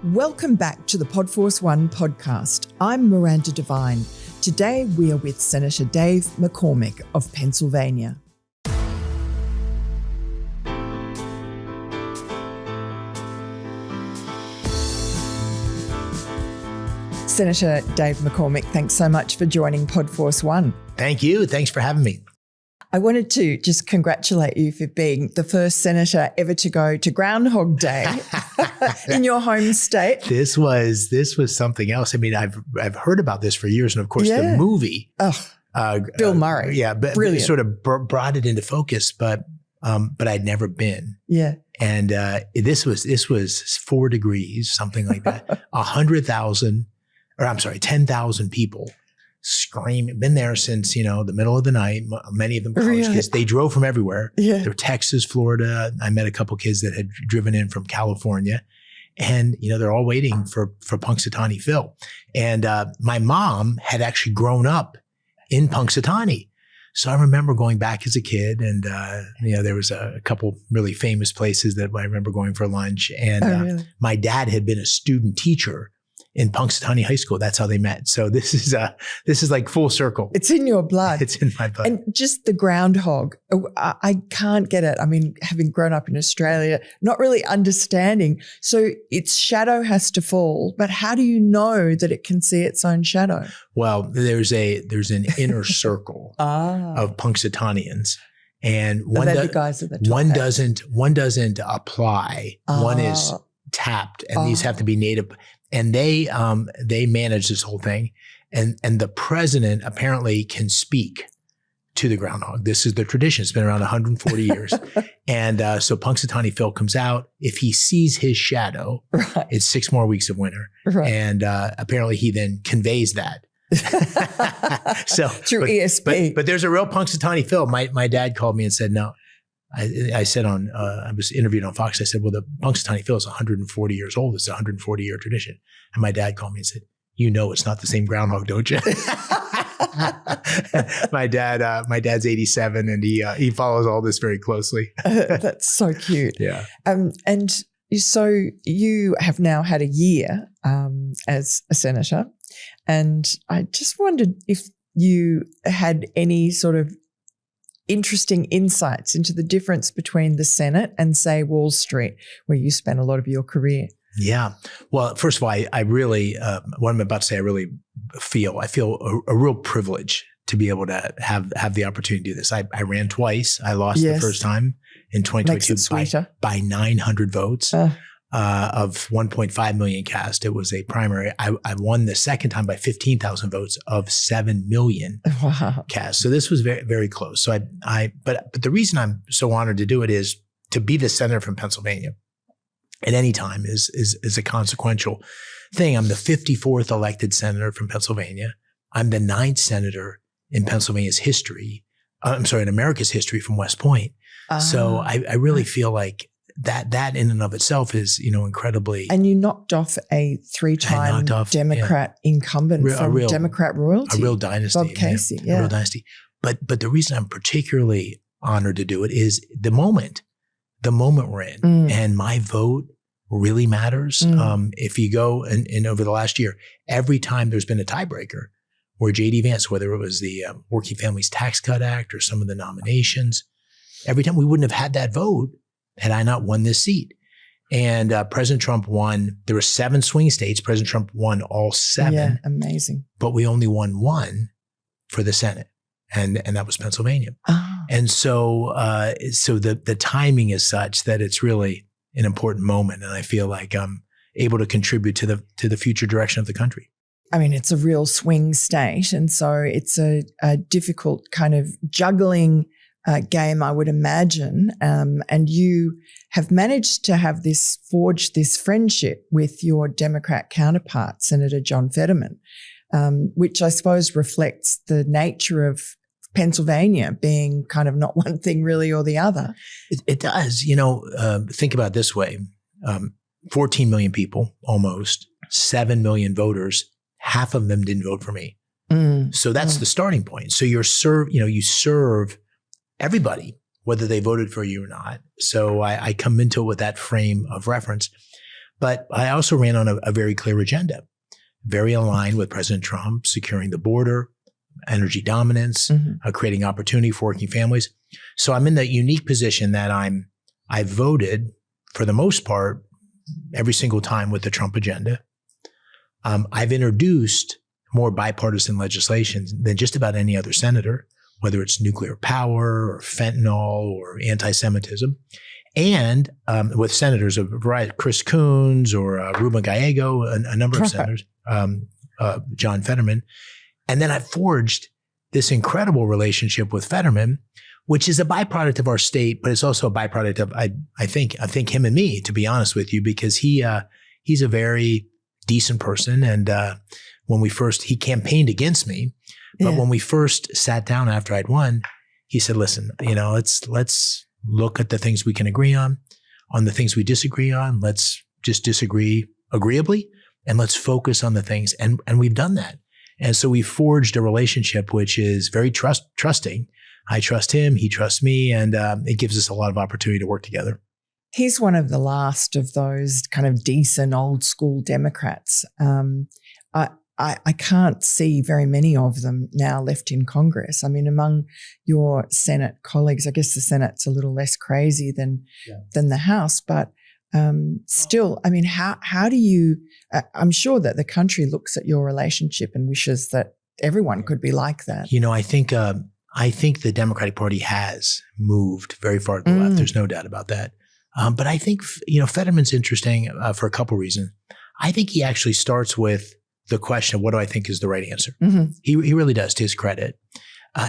Welcome back to the Podforce One podcast. I'm Miranda Devine. Today we are with Senator Dave McCormick of Pennsylvania. Senator Dave McCormick, thanks so much for joining Podforce One. Thank you. Thanks for having me. I wanted to just congratulate you for being the first senator ever to go to Groundhog Day in your home state. This was something else. I mean, I've heard about this for years, and of course, the movie, Bill Murray, but brilliant. Sort of brought it into focus. But I'd never been. Yeah, and this was 4 degrees, something like that. 10,000 people. Screaming, been there since, the middle of the night. Many of them college kids. They drove from everywhere. Yeah. They were Texas, Florida. I met a couple kids that had driven in from California. And, they're all waiting for Punxsutawney Phil. And my mom had actually grown up in Punxsutawney. So I remember going back as a kid and, there was a couple really famous places that I remember going for lunch. And really? My dad had been a student teacher in Punxsutawney High School. That's how they met. So this is like full circle. It's in your blood. It's in my blood. And just the groundhog, I can't get it. I mean, having grown up in Australia, not really understanding. So its shadow has to fall, but how do you know that it can see its own shadow? Well, there's an inner circle of Punxsutawneyans. And one doesn't apply. One is tapped, and these have to be native. And they manage this whole thing. And the president apparently can speak to the groundhog. This is the tradition. It's been around 140 years. And so Punxsutawney Phil comes out. If he sees his shadow, it's 6 more weeks of winter. Right. And apparently he then conveys that. So through ESP. But there's a real Punxsutawney Phil. My dad called me and said, no. I said I was interviewed on Fox. I said, well, the Punxsutawney Phil is 140 years old. It's a 140-year tradition. And my dad called me and said, it's not the same groundhog, don't you? My dad's 87 and he follows all this very closely. That's so cute. Yeah. And so you have now had a year as a senator, and I just wondered if you had any sort of interesting insights into the difference between the Senate and, say, Wall Street, where you spent a lot of your career. Yeah. Well, first of all, I really, what I'm about to say, I feel a real privilege to be able to have the opportunity to do this. I ran twice. I lost the first time in 2022 by 900 votes. Of 1.5 million cast. It was a primary. I won the second time by 15,000 votes of 7 million cast. So this was very, very close. So but the reason I'm so honored to do it is to be the senator from Pennsylvania at any time is a consequential thing. I'm the 54th elected senator from Pennsylvania. I'm the 9th senator in Pennsylvania's history. In America's history from West Point. So I really feel like that in and of itself is, incredibly. And you knocked off a 3-time Democrat incumbent from Democrat royalty. A real dynasty. Bob Casey, A real dynasty. But the reason I'm particularly honored to do it is the moment we're in. And my vote really matters. If you go and over the last year, every time there's been a tiebreaker where J.D. Vance, whether it was the Working Families Tax Cut Act or some of the nominations, every time we wouldn't have had that vote had I not won this seat. And President Trump won. There were 7 swing states. President Trump won all 7. Yeah, amazing. But we only won 1 for the Senate, and that was Pennsylvania. And so the timing is such that it's really an important moment, and I feel like I'm able to contribute to the future direction of the country. I mean, it's a real swing state, and so it's a difficult kind of juggling game, I would imagine. And you have managed to forge this friendship with your Democrat counterpart, Senator John Fetterman, which I suppose reflects the nature of Pennsylvania being kind of not one thing really or the other. It does. Think about it this way. 14 million people, almost 7 million voters, half of them didn't vote for me. So that's the starting point. So you serve everybody, whether they voted for you or not. So I come into it with that frame of reference. But I also ran on a very clear agenda, very aligned with President Trump, securing the border, energy dominance, creating opportunity for working families. So I'm in the unique position that I voted for the most part every single time with the Trump agenda. I've introduced more bipartisan legislation than just about any other senator, whether it's nuclear power or fentanyl or anti-Semitism. And with senators of variety, Chris Coons or Ruben Gallego, a number of senators, John Fetterman. And then I forged this incredible relationship with Fetterman, which is a byproduct of our state, but it's also a byproduct of, I think him and me, to be honest with you, because he's a very decent person. And he campaigned against me, but when we first sat down after I'd won, he said, listen, let's look at the things we can agree on the things we disagree on. Let's just disagree agreeably, and let's focus on the things. And we've done that. And so we forged a relationship which is very trusting. I trust him, he trusts me, and it gives us a lot of opportunity to work together. He's one of the last of those kind of decent old school Democrats. I can't see very many of them now left in Congress. I mean, among your Senate colleagues, I guess the Senate's a little less crazy than the House, but still, I mean, how do you, I'm sure that the country looks at your relationship and wishes that everyone could be like that. I think the Democratic Party has moved very far to the left. There's no doubt about that. But I think, Fetterman's interesting for a couple reasons. I think he actually starts with the question of what do I think is the right answer. He really does, to his credit.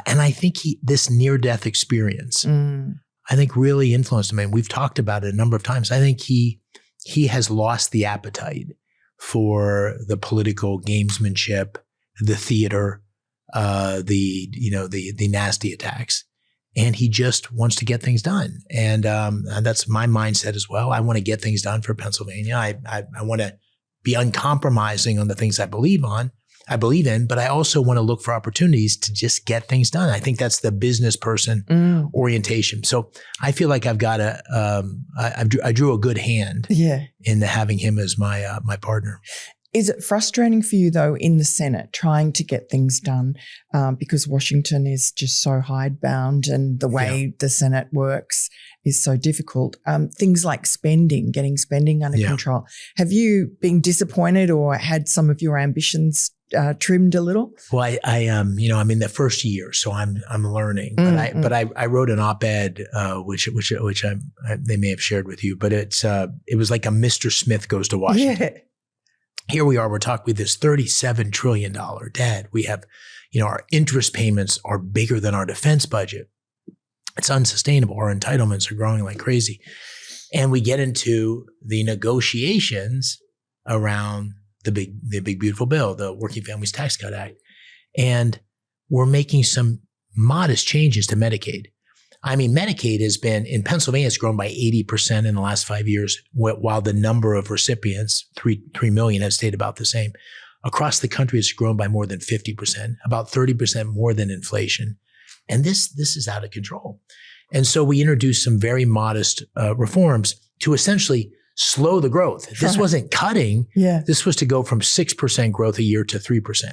And I think this near-death experience, I think really influenced him. And we've talked about it a number of times. I think he has lost the appetite for the political gamesmanship, the theater, the nasty attacks. And he just wants to get things done. And that's my mindset as well. I want to get things done for Pennsylvania. I want to be uncompromising on the things I believe in, but I also want to look for opportunities to just get things done. I think that's the business person orientation. So I feel like I've got I drew a good hand in having him as my partner. Is it frustrating for you, though, in the Senate, trying to get things done because Washington is just so hidebound and the way the Senate works is so difficult? Things like getting spending under control. Have you been disappointed or had some of your ambitions trimmed a little? Well, I'm in the first year, so I'm learning. But I wrote an op-ed which they may have shared with you, but it was like a Mr. Smith goes to Washington. Yeah. Here we are, we're talking with this $37 trillion debt. We have, our interest payments are bigger than our defense budget. It's unsustainable. Our entitlements are growing like crazy. And we get into the negotiations around the big, beautiful bill, the Working Families Tax Cut Act. And we're making some modest changes to Medicaid. I mean, Medicaid has been, in Pennsylvania, it's grown by 80% in the last 5 years, while the number of recipients, 3 million, has stayed about the same. Across the country, it's grown by more than 50%, about 30% more than inflation. And this is out of control. And so we introduced some very modest reforms to essentially slow the growth. This wasn't cutting. This was to go from 6% growth a year to 3%.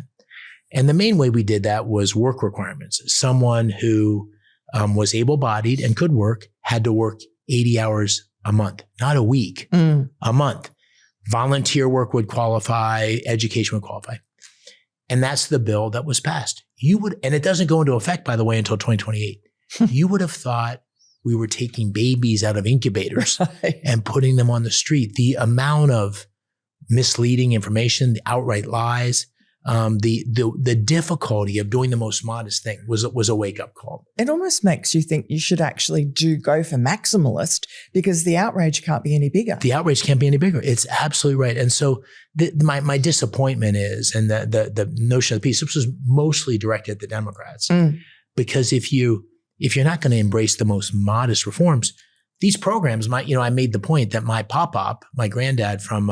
And the main way we did that was work requirements. Someone who was able-bodied and could work, had to work 80 hours a month, not a week, a month. Volunteer work would qualify, education would qualify. And that's the bill that was passed. And it doesn't go into effect, by the way, until 2028. You would have thought we were taking babies out of incubators and putting them on the street. The amount of misleading information, the outright lies, the difficulty of doing the most modest thing was a wake-up call. It almost makes you think you should actually go for maximalist because the outrage can't be any bigger. The outrage can't be any bigger. It's absolutely right. And so my disappointment is, and the notion of the piece, this was mostly directed at the Democrats, because if you're not going to embrace the most modest reforms, these programs I made the point that my pop-up, my granddad from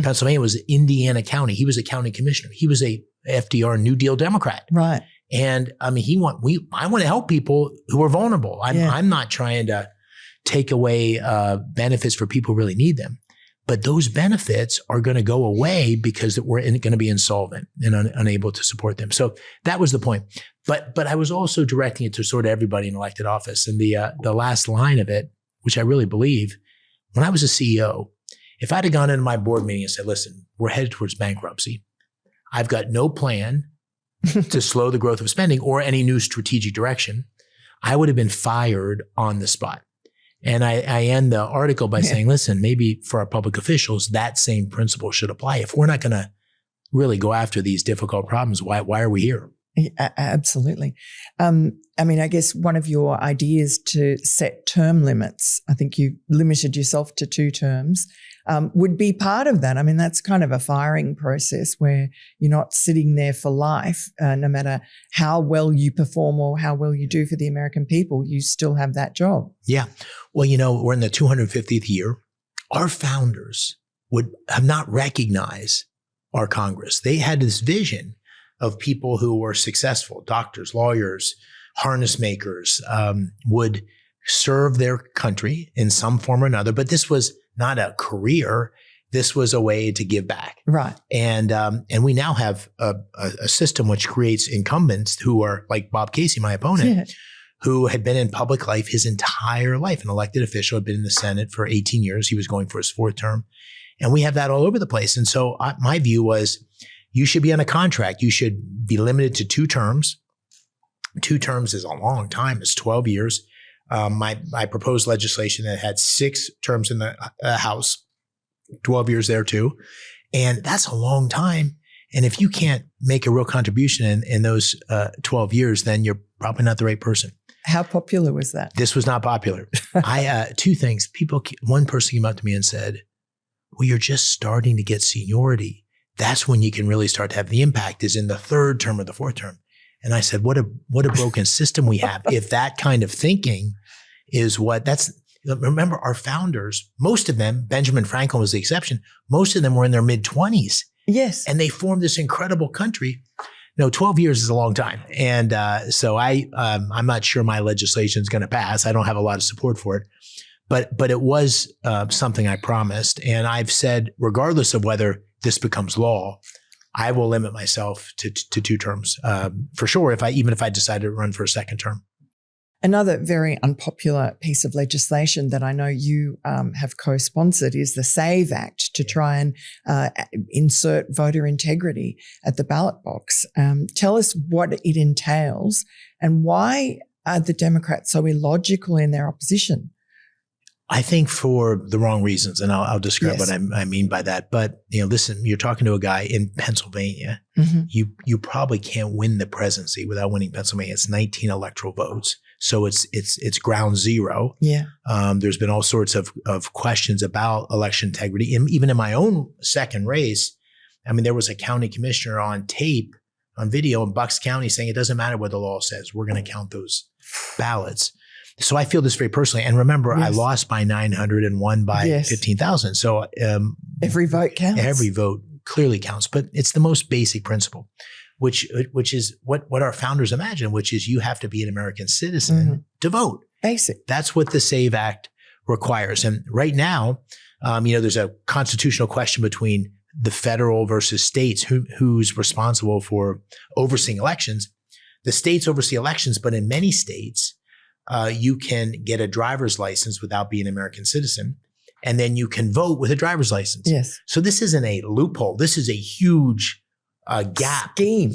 Pennsylvania, was Indiana County. He was a county commissioner. He was a FDR New Deal Democrat. Right. And I mean, I want to help people who are vulnerable. I'm not trying to take away benefits for people who really need them. But those benefits are going to go away because we're going to be insolvent and unable to support them. So that was the point. But I was also directing it to sort of everybody in elected office. And the last line of it, which I really believe, when I was a CEO, if I'd have gone into my board meeting and said, listen, we're headed towards bankruptcy. I've got no plan to slow the growth of spending or any new strategic direction, I would have been fired on the spot. And I end the article by saying, listen, maybe for our public officials, that same principle should apply. If we're not going to really go after these difficult problems, why are we here? Absolutely. I mean, I guess one of your ideas to set term limits, I think you limited yourself to 2 terms, would be part of that. I mean, that's kind of a firing process where you're not sitting there for life, no matter how well you perform or how well you do for the American people, you still have that job. Yeah. Well, we're in the 250th year. Our founders would have not recognized our Congress. They had this vision of people who were successful, doctors, lawyers, harness makers, would serve their country in some form or another. But this was not a career. This was a way to give back. Right. And we now have a system which creates incumbents who are like Bob Casey, my opponent, who had been in public life his entire life, an elected official, had been in the Senate for 18 years. He was going for his 4th term. And we have that all over the place. And so my view was, you should be on a contract. You should be limited to 2 terms. 2 terms is a long time. It's 12 years. I proposed legislation that had 6 terms in the House, 12 years there too. And that's a long time. And if you can't make a real contribution in those 12 years, then you're probably not the right person. How popular was that? This was not popular. 2 things. One person came up to me and said, well, you're just starting to get seniority. That's when you can really start to have the impact, is in the 3rd term or the 4th term. And I said, what a broken system we have. If that kind of thinking is remember our founders, most of them, Benjamin Franklin was the exception, most of them were in their mid-20s. Yes. And they formed this incredible country. 12 years is a long time. And so I'm not sure my legislation is going to pass. I don't have a lot of support for it. But it was something I promised. And I've said, regardless of whether this becomes law, I will limit myself to 2 terms for sure, even if I decided to run for a 2nd term. Another very unpopular piece of legislation that I know you have co-sponsored is the SAVE Act to try and insert voter integrity at the ballot box. Tell us what it entails and why are the Democrats so illogical in their opposition? I think for the wrong reasons, and I'll describe what I mean by that. But listen, you're talking to a guy in Pennsylvania. Mm-hmm. You probably can't win the presidency without winning Pennsylvania. It's 19 electoral votes, so it's ground zero. Yeah. There's been all sorts of questions about election integrity. Even in my own 2nd race, I mean, there was a county commissioner on tape, on video in Bucks County saying it doesn't matter what the law says. We're going to count those ballots. So I feel this very personally. And remember, I lost by 900 and won by 15,000. So every vote counts. Every vote clearly counts. But it's the most basic principle, which is what our founders imagined, which is you have to be an American citizen to vote. Basic. That's what the SAVE Act requires. And right now, there's a constitutional question between the federal versus states, who's responsible for overseeing elections. The states oversee elections, but in many states, you can get a driver's license without being an American citizen, and then you can vote with a driver's license. Yes. So this isn't a loophole. This is a huge gap scheme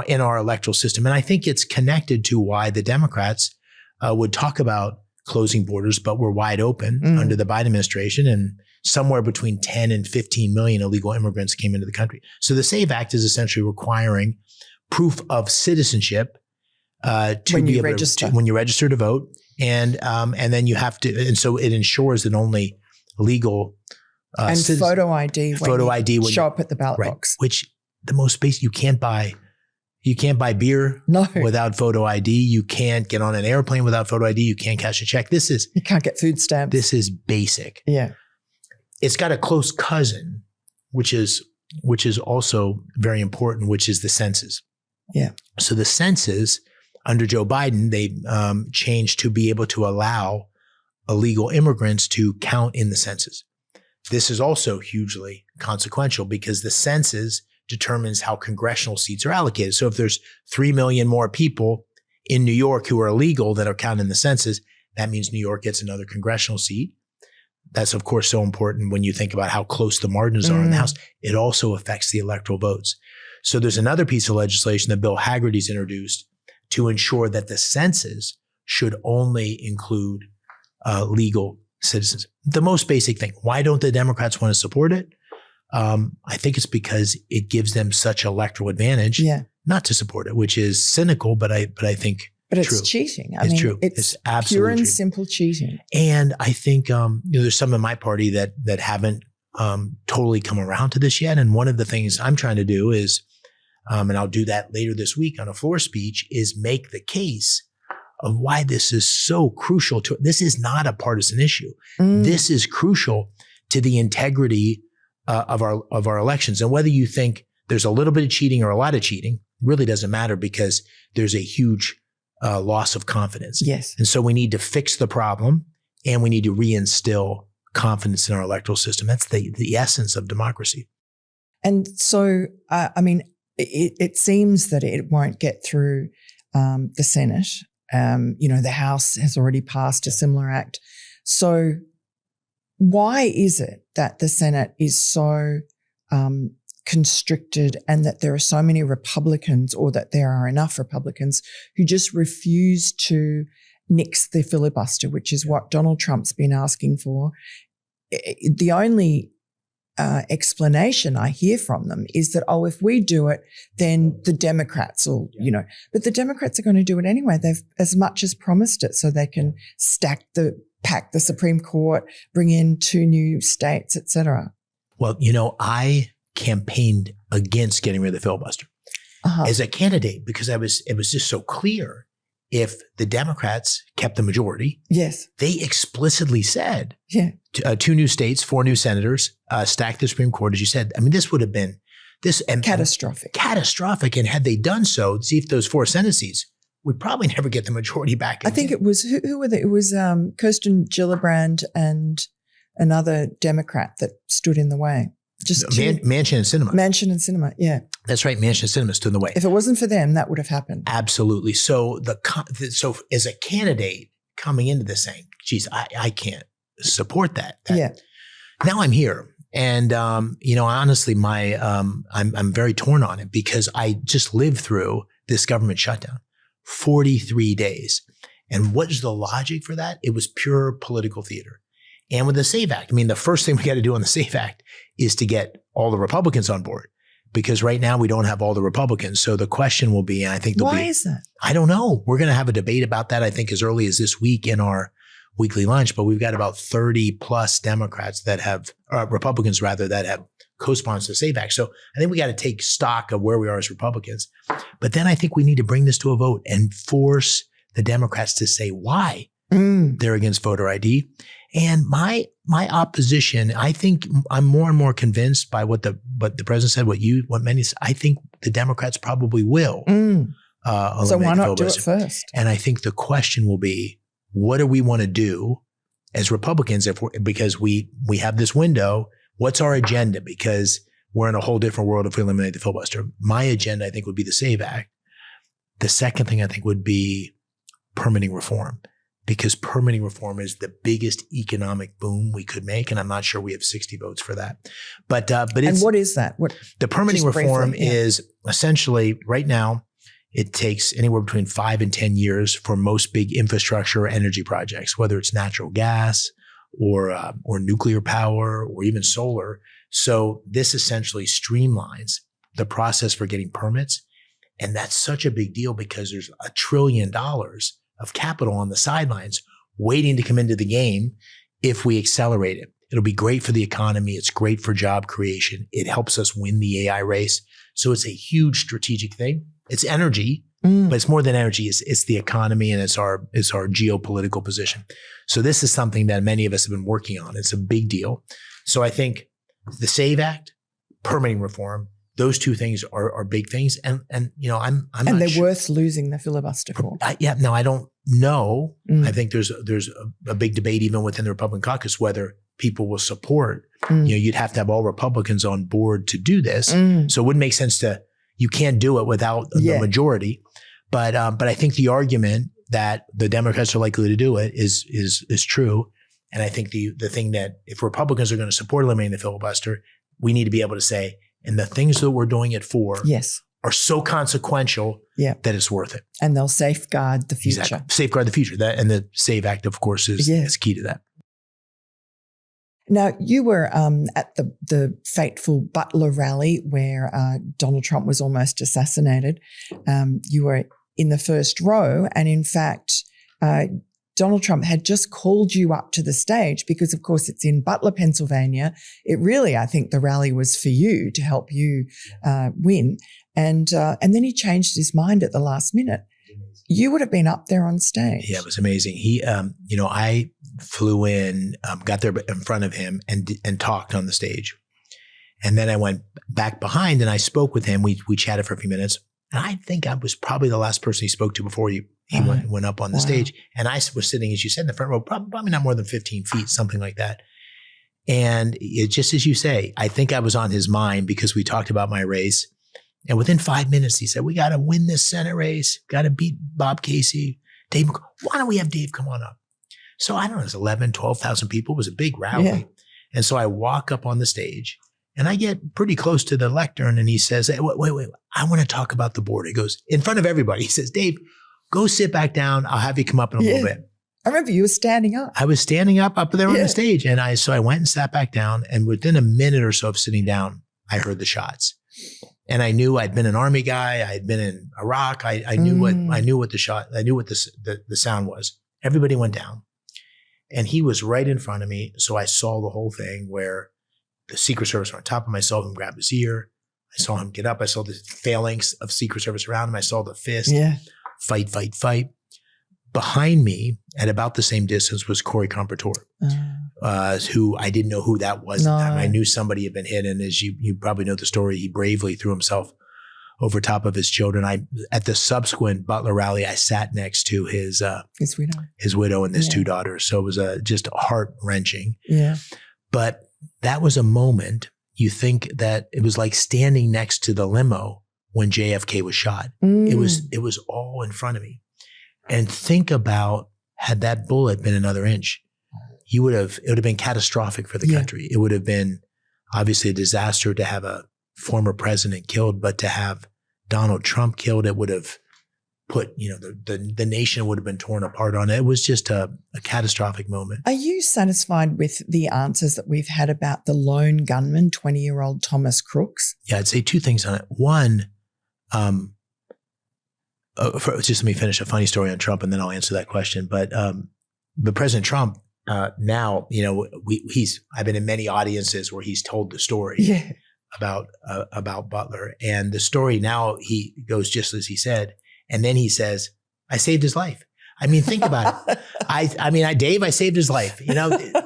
in our electoral system. And I think it's connected to why the Democrats would talk about closing borders, but were wide open under the Biden administration, and somewhere between 10 and 15 million illegal immigrants came into the country. So the SAVE Act is essentially requiring proof of citizenship when you register to vote, and then you have to, and so it ensures that only legal and photo ID when show up at the ballot box. Which the most basic, you can't buy beer without photo ID. You can't get on an airplane without photo ID. You can't cash a check. You can't get food stamps. This is basic. Yeah, it's got a close cousin, which is also very important, which is the census. Yeah. So the census, under Joe Biden, they changed to be able to allow illegal immigrants to count in the census. this is also hugely consequential because the census determines how congressional seats are allocated. So if there's 3 million more people in New York who are illegal that are counted in the census, that means New York gets another congressional seat. That's, of course, so important when you think about how close the margins are in the House. It also affects the electoral votes. So there's another piece of legislation that Bill Hagerty's introduced to ensure that the census should only include legal citizens. The most basic thing. Why don't the Democrats want to support it? I think it's because it gives them such electoral advantage not to support it, which is cynical, but I think it's true. Cheating. It's true. It's absolutely pure and true. simple cheating. And I think there's some in my party that haven't totally come around to this yet. And one of the things I'm trying to do is, and I'll do that later this week on a floor speech, is make the case of why this is so crucial to, this is not a partisan issue. This is crucial to the integrity of our elections. And whether you think there's a little bit of cheating or a lot of cheating really doesn't matter because there's a huge loss of confidence. Yes. And so we need to fix the problem and we need to reinstill confidence in our electoral system. That's the essence of democracy. And so, it seems that it won't get through the Senate. The House has already passed a similar act. So why is it that the Senate is so constricted and that there are so many Republicans, or that there are enough Republicans who just refuse to nix the filibuster, which is what Donald Trump's been asking for? The only explanation I hear from them is that, if we do it, then the Democrats will, but the Democrats are going to do it anyway. They've as much as promised it so they can pack the Supreme Court, bring in 2 new states, et cetera. Well, I campaigned against getting rid of the filibuster as a candidate because it was just so clear. If the Democrats kept the majority, they explicitly said 2 new states, 4 new senators, stack the Supreme Court, as you said. I mean, this would have been catastrophic. Catastrophic. And had they done so, see if those 4 Senate seats, we'd probably never get the majority back again. I think it was, who were they? It was Kirsten Gillibrand and another Democrat that stood in the way. Just Manchin and Sinema. Manchin and Sinema, yeah. That's right. Manchin and Sinema stood in the way. If it wasn't for them, that would have happened. Absolutely. So so as a candidate coming into this saying, geez, I can't support that. Now I'm here. And, honestly, I'm very torn on it because I just lived through this government shutdown, 43 days. And what is the logic for that? It was pure political theater. And with the SAVE Act, the first thing we got to do on the SAVE Act is to get all the Republicans on board because right now we don't have all the Republicans. So the question will be, and I think why is that? I don't know. We're going to have a debate about that, I think, as early as this week in our weekly lunch, but we've got about 30 plus Democrats that have, Republicans rather, that have co-sponsored the SAVE Act. So I think we got to take stock of where we are as Republicans. But then I think we need to bring this to a vote and force the Democrats to say why they're against voter ID. And my opposition, I think I'm more and more convinced by what the president said, what many said. I think the Democrats probably will. So why not do it first? And I think the question will be, what do we want to do as Republicans because we have this window? What's our agenda? Because we're in a whole different world if we eliminate the filibuster. My agenda, I think, would be the SAVE Act. The second thing I think would be permitting reform. Because permitting reform is the biggest economic boom we could make, and I'm not sure we have 60 votes for that. But it's, and what is that? The permitting reform is essentially right now it takes anywhere between 5 and 10 years for most big infrastructure or energy projects, whether it's natural gas or nuclear power or even solar. So this essentially streamlines the process for getting permits, and that's such a big deal because there's $1 trillion of capital on the sidelines waiting to come into the game if we accelerate it. It'll be great for the economy. It's great for job creation. It helps us win the AI race. So it's a huge strategic thing. It's energy, but it's more than energy. It's the economy and it's our geopolitical position. So this is something that many of us have been working on. It's a big deal. So I think the SAVE Act, permitting reform, those 2 things are big things. And I'm and they're worth losing the filibuster for. I don't know. I think there's a big debate even within the Republican caucus whether people will support. You'd have to have all Republicans on board to do this. So it wouldn't make sense you can't do it without the majority. But I think the argument that the Democrats are likely to do it is true. And I think the thing that if Republicans are going to support eliminating the filibuster, we need to be able to say, and the things that we're doing it for are so consequential that it's worth it. And they'll safeguard the future. Exactly. Safeguard the future. And the SAVE Act, of course, is key to that. Now, you were at the fateful Butler rally where Donald Trump was almost assassinated. You were in the first row. And in fact, Donald Trump had just called you up to the stage because, of course, it's in Butler, Pennsylvania. It really, I think the rally was for you to help you win. And then he changed his mind at the last minute. You would have been up there on stage. Yeah, it was amazing. He, I flew in, got there in front of him and talked on the stage. And then I went back behind and I spoke with him. We chatted for a few minutes. And I think I was probably the last person he spoke to before he went up on the stage. And I was sitting, as you said, in the front row, probably not more than 15 feet, something like that. And it, just as you say, I think I was on his mind because we talked about my race. And within 5 minutes, he said, we got to win this Senate race, got to beat Bob Casey. Dave, why don't we have Dave come on up? So I don't know, it was 11, 12,000 people. It was a big rally. Yeah. And so I walk up on the stage and I get pretty close to the lectern and he says, hey, wait, I want to talk about the board. He goes, in front of everybody, he says, Dave, go sit back down. I'll have you come up in a little bit. I remember you were standing up. I was standing up there on the stage. And so I went and sat back down. And within a minute or so of sitting down, I heard the shots. And I knew I'd been an Army guy. I had been in Iraq. I knew what the sound was. Everybody went down. And he was right in front of me. So I saw the whole thing where the Secret Service were on top of him. I saw him grab his ear. I saw him get up. I saw the phalanx of Secret Service around him. I saw the fist. Yeah. Fight. Behind me, at about the same distance, was Corey Compertor, who I didn't know who that was at the time. I knew somebody had been hit. And as you probably know the story, he bravely threw himself over top of his children. At the subsequent Butler rally, I sat next to his widow and his two daughters. So it was just heart-wrenching. Yeah. But that was a moment, you think that it was like standing next to the limo when JFK was shot. It was all in front of me. And think about, had that bullet been another inch, it would have been catastrophic for the country. It would have been obviously a disaster to have a former president killed, but to have Donald Trump killed, it would have put, the nation would have been torn apart on it. It was just a catastrophic moment. Are you satisfied with the answers that we've had about the lone gunman, 20-year-old Thomas Crooks? Yeah, I'd say two things on it. One, just let me finish a funny story on Trump and then I'll answer that question. But President Trump, now, I've been in many audiences where he's told the story about Butler, and the story now he goes just as he said. And then he says, I saved his life. I mean, think about it. Dave, I saved his life.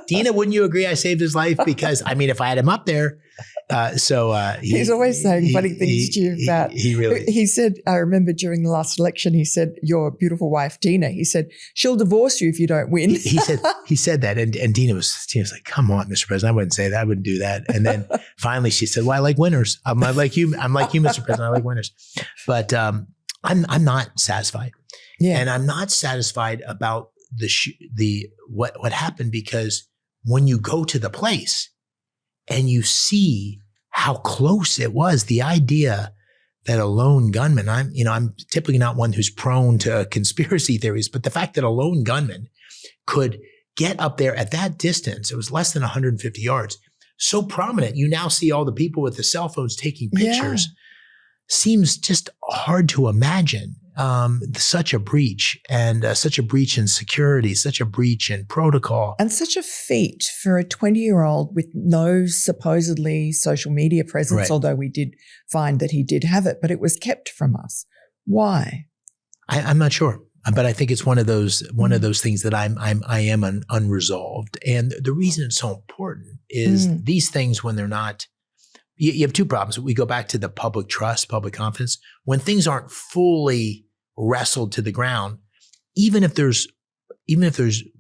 Dina, wouldn't you agree I saved his life? Because if I had him up there, he's always saying funny things to you about. He said, I remember during the last election, he said, your beautiful wife, Dina, he said, she'll divorce you if you don't win. He said that. And Dina was like, come on, Mr. President, I wouldn't say that. I wouldn't do that. And then finally she said, well, I like winners. I'm like you, Mr. President. I like winners. But I'm not satisfied. Yeah. And I'm not satisfied about what happened, because when you go to the place and you see how close it was, the idea that a lone gunman, I'm typically not one who's prone to conspiracy theories, but the fact that a lone gunman could get up there at that distance, it was less than 150 yards, so prominent. You now see all the people with the cell phones taking pictures. Seems just hard to imagine. Such a breach, and such a breach in security, such a breach in protocol. And such a feat for a 20-year-old with no supposedly social media presence, although we did find that he did have it, but it was kept from us. Why? I'm not sure, but I think it's one of those things that I am unresolved. And the reason it's so important is these things, when they're not, you have two problems. We go back to the public trust, public confidence. When things aren't fully wrestled to the ground, even if there's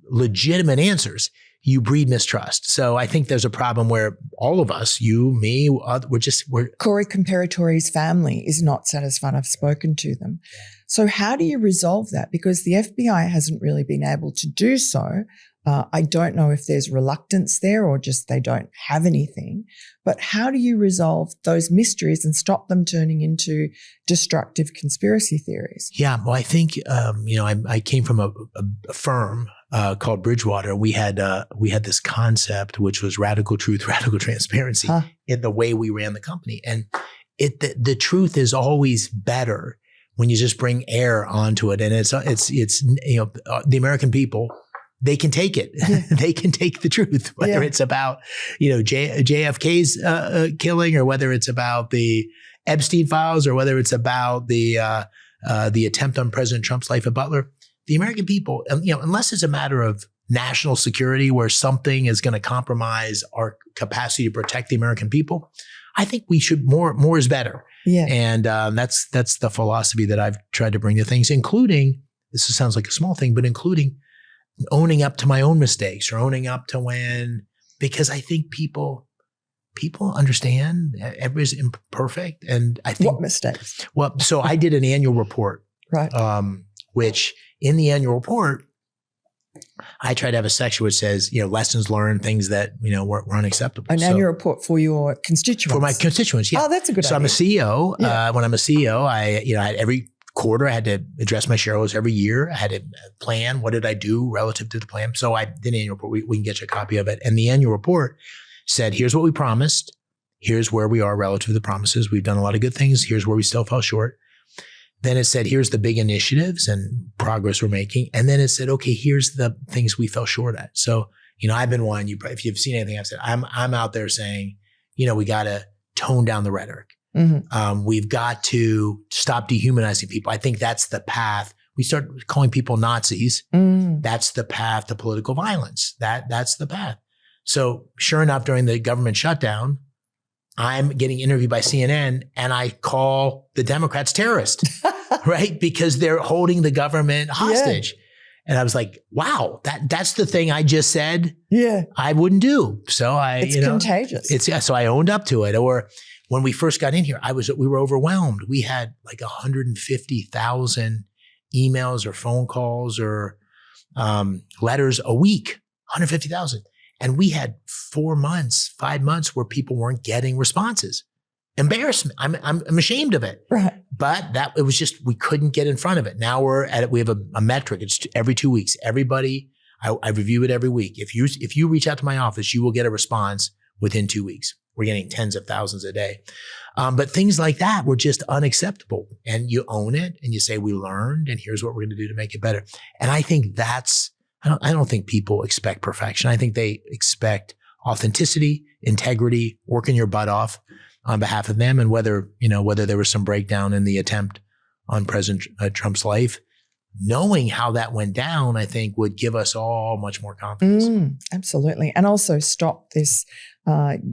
legitimate answers, you breed mistrust. So I think there's a problem where all of us, you, me, we're Corey Comparatori's family is not satisfied. I've spoken to them. So how do you resolve that? Because the FBI hasn't really been able to do so. I don't know if there's reluctance there or just they don't have anything. But how do you resolve those mysteries and stop them turning into destructive conspiracy theories? Yeah, well, I think I came from a firm called Bridgewater. We had this concept which was radical truth, radical transparency in the way we ran the company, and the truth is always better when you just bring air onto it, and it's the American people. They can take it. Yeah. They can take the truth, whether it's about, JFK's killing, or whether it's about the Epstein files, or whether it's about the attempt on President Trump's life at Butler. The American people, unless it's a matter of national security where something is going to compromise our capacity to protect the American people, I think we should more is better. Yeah. And that's the philosophy that I've tried to bring to things, including, this sounds like a small thing, but including owning up to my own mistakes, or owning up to because I think people understand everybody's imperfect. And I think— What mistakes? Well, so I did an annual report, right? Which in the annual report, I try to have a section which says, lessons learned, things that, were unacceptable. An annual report for your constituents. For my constituents, yeah. Oh, that's a good idea. So I'm a CEO. Yeah. When I'm a CEO, I had every quarter, I had to address my shareholders. Every year, I had to plan, what did I do relative to the plan? So I did an annual report. We can get you a copy of it. And the annual report said, here's what we promised. Here's where we are relative to the promises. We've done a lot of good things. Here's where we still fell short. Then it said, here's the big initiatives and progress we're making. And then it said, okay, here's the things we fell short at. So, I've been one, if you've seen anything I've said, I'm out there saying, we got to tone down the rhetoric. Mm-hmm. We've got to stop dehumanizing people. I think that's the path. We start calling people Nazis. That's the path to political violence. That's the path. So sure enough, during the government shutdown, I'm getting interviewed by CNN, and I call the Democrats terrorists, right? Because they're holding the government hostage. Yeah. And I was like, wow, that's the thing I just said I wouldn't do. So it's contagious. So I owned up to it. Or when we first got in here, we were overwhelmed. We had like 150,000 emails or phone calls or letters a week, 150,000. And we had 5 months where people weren't getting responses. Embarrassment. I'm ashamed of it. Right. But it was just, we couldn't get in front of it. Now we're at it. We have a metric. It's every 2 weeks. Everybody, I review it every week. If you reach out to my office, you will get a response within 2 weeks. We're getting tens of thousands a day. But things like that were just unacceptable. And you own it and you say, we learned, and here's what we're going to do to make it better. And I think I don't think people expect perfection. I think they expect authenticity, integrity, working your butt off on behalf of them. And whether there was some breakdown in the attempt on President Trump's life, knowing how that went down, I think would give us all much more confidence. Absolutely. And also stop this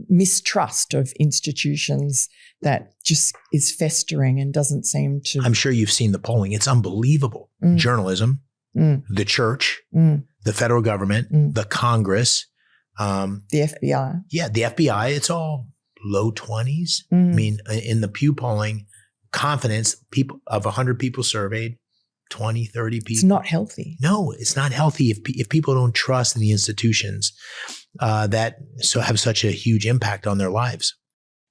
mistrust of institutions that just is festering and doesn't seem to. I'm sure you've seen the polling. It's unbelievable. Journalism, the church, the federal government, the Congress, the FBI. Yeah, the FBI. It's all low 20s. I mean, in the Pew polling, confidence, people of 100 people surveyed, 20, 30 people. It's not healthy. No, it's not healthy if people don't trust in the institutions that have such a huge impact on their lives.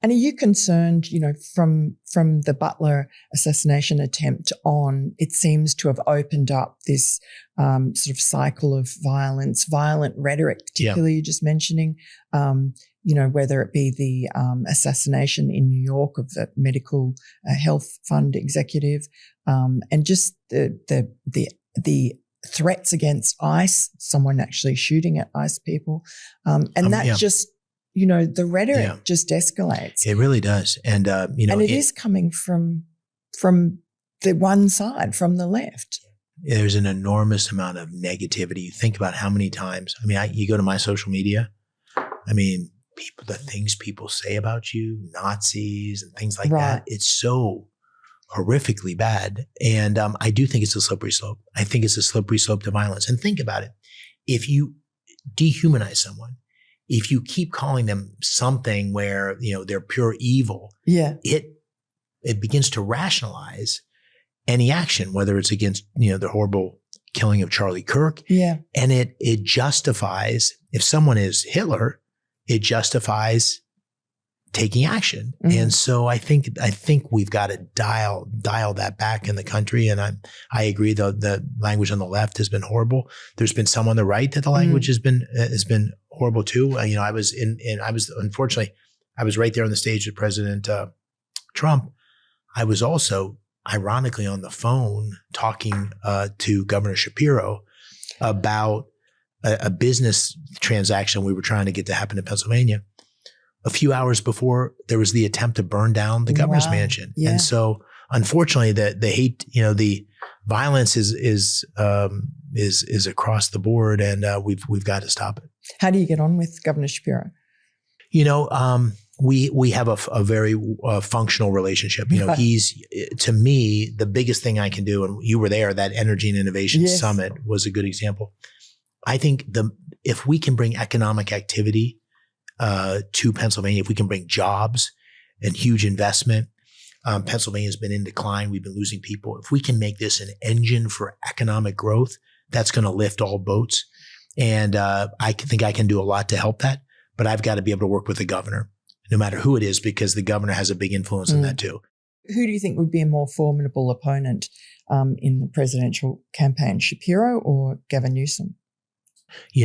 And are you concerned, from the Butler assassination attempt on, it seems to have opened up this sort of cycle of violence, violent rhetoric, particularly you're just mentioning, whether it be the assassination in New York of the medical health fund executive, and just the threats against ICE, someone actually shooting at ICE people, just. The rhetoric just escalates. It really does. And, and it is coming from the one side, from the left. There's an enormous amount of negativity. You think about how many times, you go to my social media, the things people say about you, Nazis and things like that, it's so horrifically bad. And I do think it's a slippery slope. I think it's a slippery slope to violence. And think about it. If you dehumanize someone. If you keep calling them something where, they're pure evil, it begins to rationalize any action, whether it's against, the horrible killing of Charlie Kirk. Yeah. And it justifies, if someone is Hitler, it justifies taking action. Mm-hmm. And so I think we've got to dial that back in the country. And I agree, though, the language on the left has been horrible. There's been some on the right that the language has been horrible too. I was unfortunately, I was right there on the stage with President Trump. I was also ironically on the phone talking to Governor Shapiro about a business transaction we were trying to get to happen in Pennsylvania. A few hours before, there was the attempt to burn down the governor's mansion. Yeah. And so unfortunately the hate, the violence is across the board, and we've got to stop it. How do you get on with Governor Shapiro? We have a very functional relationship. He's, to me, the biggest thing I can do, and you were there, that Energy and Innovation Summit was a good example. I think if we can bring economic activity to Pennsylvania, if we can bring jobs and huge investment, Pennsylvania's been in decline. We've been losing people. If we can make this an engine for economic growth, that's going to lift all boats. And I think I can do a lot to help that, but I've got to be able to work with the governor, no matter who it is, because the governor has a big influence in that too. Who do you think would be a more formidable opponent in the presidential campaign, Shapiro or Gavin Newsom?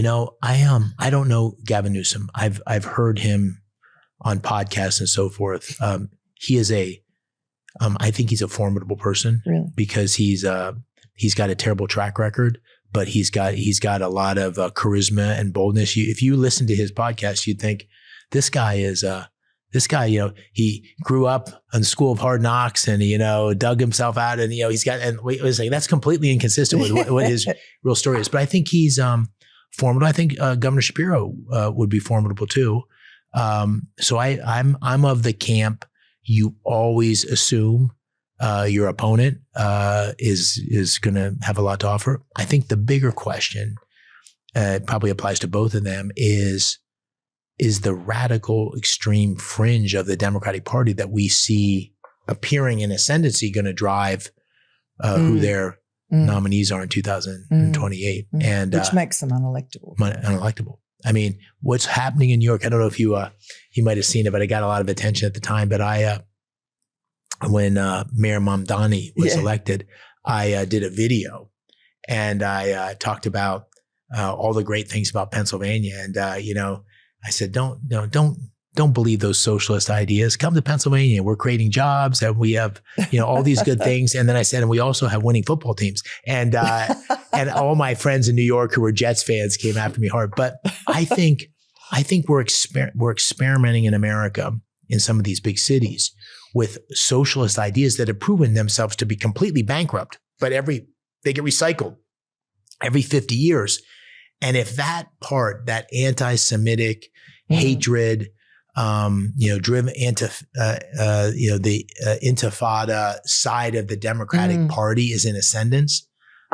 I don't know Gavin Newsom. I've heard him on podcasts and so forth. He is I think he's a formidable person, really? Because he's got a terrible track record, but he's got a lot of charisma and boldness. If you listen to his podcast, you'd think this guy, he grew up in the School of Hard Knocks and, dug himself out, and, that's completely inconsistent with what his real story is. But I think he's formidable. I think Governor Shapiro would be formidable too. So I'm of the camp. You always assume your opponent is going to have a lot to offer. I think the bigger question, probably applies to both of them, is the radical extreme fringe of the Democratic Party that we see appearing in ascendancy going to drive who their nominees are in 2028. And which makes them unelectable. Unelectable. I mean, what's happening in New York, I don't know if you might have seen it, but it got a lot of attention at the time. But when Mayor Mamdani was elected, I did a video, and I talked about all the great things about Pennsylvania. And I said, don't believe those socialist ideas. Come to Pennsylvania. We're creating jobs, and we have, all these good things. And then I said, and we also have winning football teams. And and all my friends in New York who were Jets fans came after me hard. But I think we're experimenting in America in some of these big cities with socialist ideas that have proven themselves to be completely bankrupt. But they get recycled every 50 years. And if that anti-Semitic hatred, driven the intifada side of the Democratic Party is in ascendance,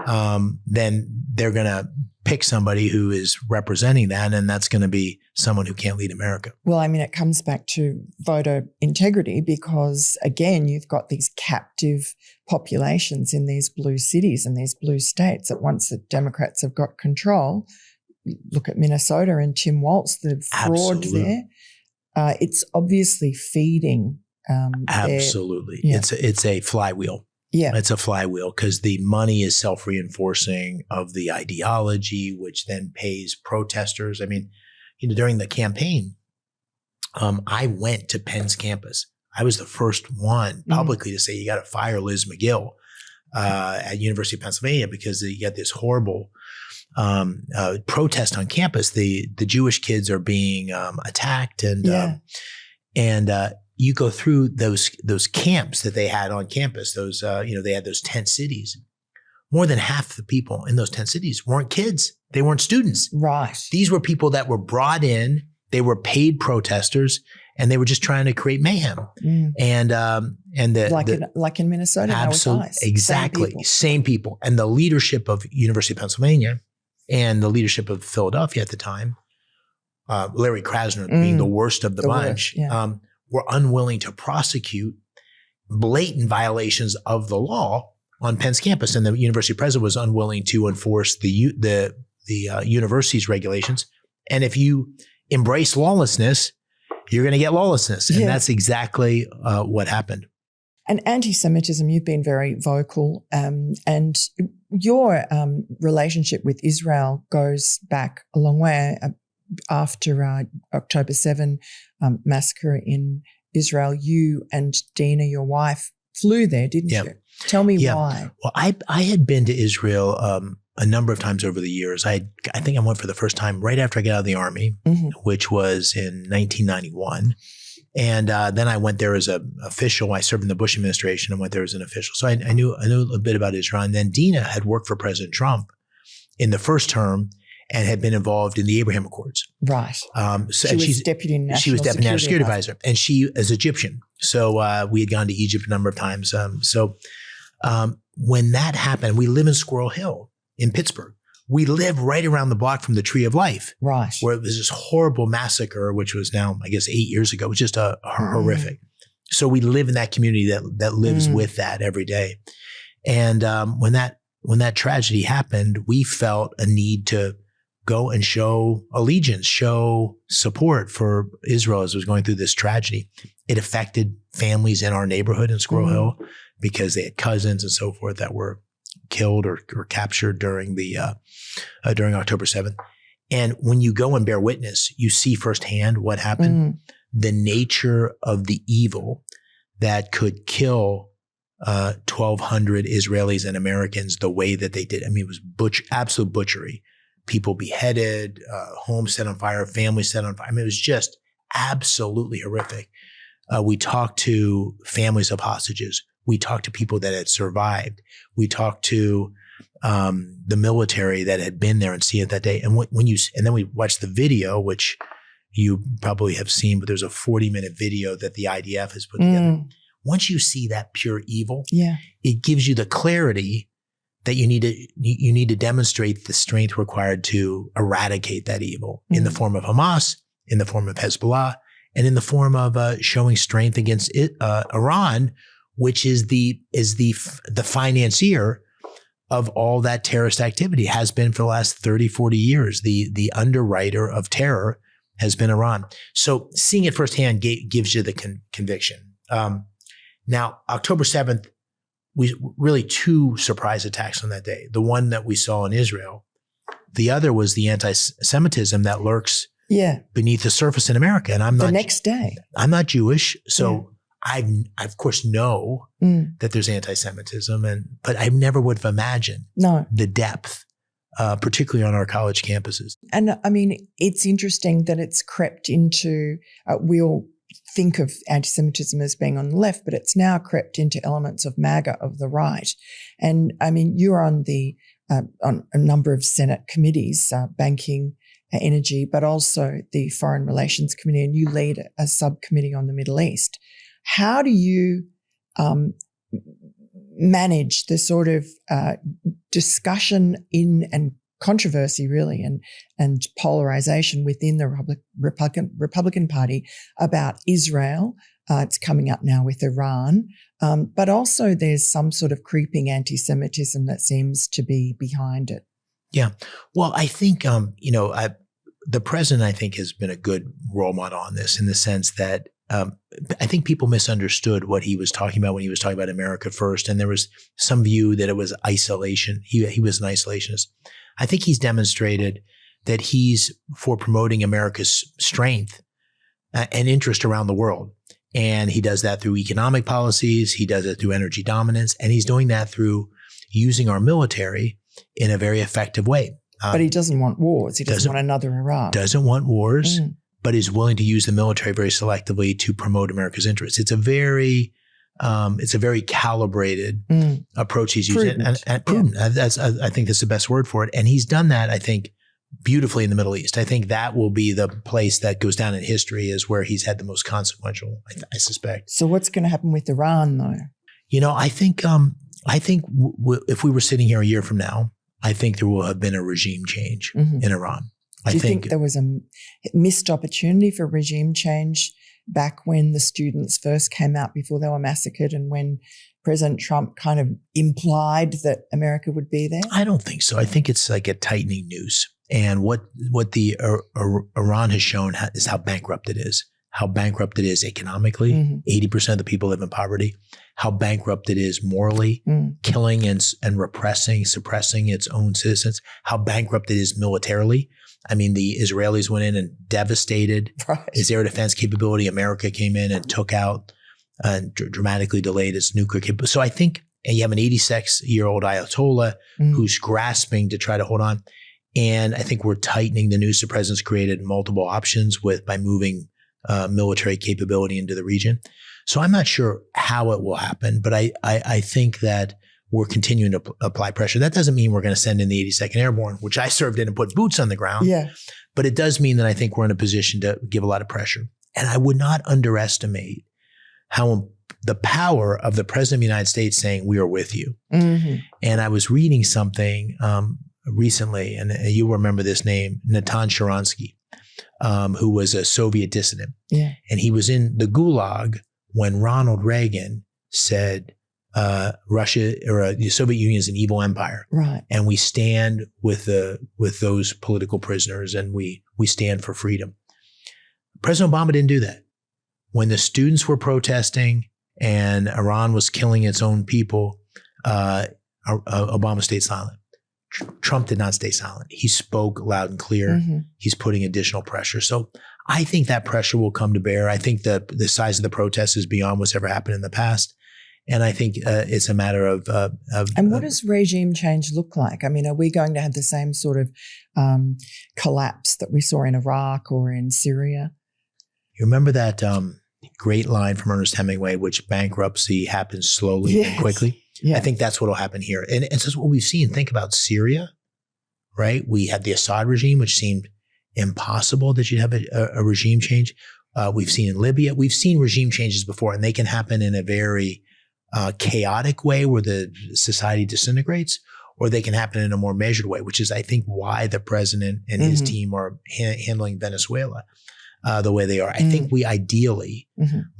then they're going to pick somebody who is representing that, and that's going to be someone who can't lead America. Well, I mean, it comes back to voter integrity because, again, you've got these captive populations in these blue cities and these blue states that once the Democrats have got control, look at Minnesota and Tim Walz, the fraud there. It's obviously feeding. Absolutely. It's a flywheel. Yeah. It's a flywheel because the money is self-reinforcing of the ideology, which then pays protesters. I mean, during the campaign, I went to Penn's campus. I was the first one publicly to say, you got to fire Liz McGill at University of Pennsylvania because you got this horrible protest on campus. The Jewish kids are being attacked, and you go through those camps that they had on campus. Those they had those tent cities. More than half the people in those tent cities weren't kids. They weren't students. Right. These were people that were brought in. They were paid protesters, and they were just trying to create mayhem. And like in Minnesota, absolutely, exactly, same people. And the leadership of University of Pennsylvania and the leadership of Philadelphia at the time, Larry Krasner being the worst of the bunch, were unwilling to prosecute blatant violations of the law on Penn's campus, and the university president was unwilling to enforce the university's regulations. And if you embrace lawlessness, you're going to get lawlessness, and that's exactly what happened. And anti-Semitism, you've been very vocal, and your relationship with Israel goes back a long way. After October 7 massacre in Israel, you and Dina, your wife, flew there, didn't you? Tell me why. Well, I had been to Israel a number of times over the years. I think I went for the first time right after I got out of the Army, which was in 1991. And then I went there as an official. I served in the Bush administration and went there as an official. So I knew a bit about Israel. And then Dina had worked for President Trump in the first term and had been involved in the Abraham Accords. Right. She was Deputy National Security Advisor. And she is Egyptian. So we had gone to Egypt a number of times. When that happened, we live in Squirrel Hill in Pittsburgh. We live right around the block from the Tree of Life. Right. Where it was this horrible massacre, which was now, I guess, 8 years ago. It was just horrific. So we live in that community that lives with that every day. And when that tragedy happened, we felt a need to go and show allegiance, show support for Israel as it was going through this tragedy. It affected families in our neighborhood in Squirrel Hill because they had cousins and so forth that were killed or captured during October 7th. And when you go and bear witness, you see firsthand what happened, the nature of the evil that could kill 1,200 Israelis and Americans the way that they did. I mean, it was absolute butchery. People beheaded, homes set on fire, families set on fire. I mean, it was just absolutely horrific. We talked to families of hostages. We talked to people that had survived. We talked to the military that had been there and seen it that day. And then we watched the video, which you probably have seen, but there's a 40-minute video that the IDF has put together. Once you see that pure evil, it gives you the clarity that you need to demonstrate the strength required to eradicate that evil in the form of Hamas, in the form of Hezbollah, and in the form of showing strength against Iran, which is the financier of all that terrorist activity, has been for the last 30, 40 years. The underwriter of terror has been Iran. So seeing it firsthand gives you the conviction. Now, October 7th, we really two surprise attacks on that day. The one that we saw in Israel. The other was the anti-Semitism that lurks beneath the surface in America. And I'm not— The next day. I'm not Jewish. So I of course know that there's anti-Semitism, but I never would have imagined the depth, particularly on our college campuses. And I mean, it's interesting that it's crept into, we all think of anti-Semitism as being on the left, but it's now crept into elements of MAGA, of the right. And I mean, you're on on a number of Senate committees, banking, energy, but also the Foreign Relations Committee, and you lead a subcommittee on the Middle East. How do you manage the sort of discussion and controversy, really, and polarization within the Republican Party about Israel? It's coming up now with Iran, but also there's some sort of creeping anti-Semitism that seems to be behind it. Yeah. Well, I think, the president, I think, has been a good role model on this, in the sense that I think people misunderstood what he was talking about when he was talking about America first. And there was some view that it was isolation. He was an isolationist. I think he's demonstrated that he's for promoting America's strength and interest around the world. And he does that through economic policies. He does it through energy dominance. And he's doing that through using our military in a very effective way. But he doesn't want wars. He doesn't want another Iraq. Doesn't want wars, but is willing to use the military very selectively to promote America's interests. It's a very calibrated approach he's using. And prudent. I think that's the best word for it. And he's done that, I think, beautifully in the Middle East. I think that will be the place that goes down in history as where he's had the most consequential, I suspect. So what's going to happen with Iran, though? I think if we were sitting here a year from now, I think there will have been a regime change in Iran. Do you think there was a missed opportunity for regime change back when the students first came out before they were massacred and when President Trump kind of implied that America would be there? I don't think so. I think it's like a tightening noose. And what the Iran has shown is how bankrupt it is. How bankrupt it is economically. 80% of the people live in poverty. How bankrupt it is morally, killing and repressing, suppressing its own citizens. How bankrupt it is militarily. I mean, the Israelis went in and devastated its air defense capability. America came in and took out and dramatically delayed its nuclear capability. So I think you have an 86-year-old Ayatollah who's grasping to try to hold on. And I think we're tightening the noose. The president's created multiple options by moving military capability into the region. So I'm not sure how it will happen, but I think that we're continuing to apply pressure. That doesn't mean we're going to send in the 82nd Airborne, which I served in and put boots on the ground. Yeah. But it does mean that I think we're in a position to give a lot of pressure. And I would not underestimate how the power of the president of the United States saying, we are with you. And I was reading something recently, and you remember this name, Natan Sharansky, who was a Soviet dissident. Yeah. And he was in the Gulag when Ronald Reagan said, Russia or the Soviet Union is an evil empire. Right. And we stand with those political prisoners and we stand for freedom. President Obama didn't do that. When the students were protesting and Iran was killing its own people, Obama stayed silent. Trump did not stay silent. He spoke loud and clear. He's putting additional pressure. So I think that pressure will come to bear. I think that the size of the protest is beyond what's ever happened in the past. And I think it's a matter of and what does regime change look like? I mean, are we going to have the same sort of collapse that we saw in Iraq or in Syria? You remember that great line from Ernest Hemingway, which bankruptcy happens slowly and quickly? Yeah. I think that's what will happen here. And it's just what we've seen. Think about Syria, right? We had the Assad regime, which seemed impossible that you'd have a regime change. We've seen in Libya. We've seen regime changes before, and they can happen in a very chaotic way where the society disintegrates, or they can happen in a more measured way, which is, I think, why the president and his team are handling Venezuela the way they are. I think we ideally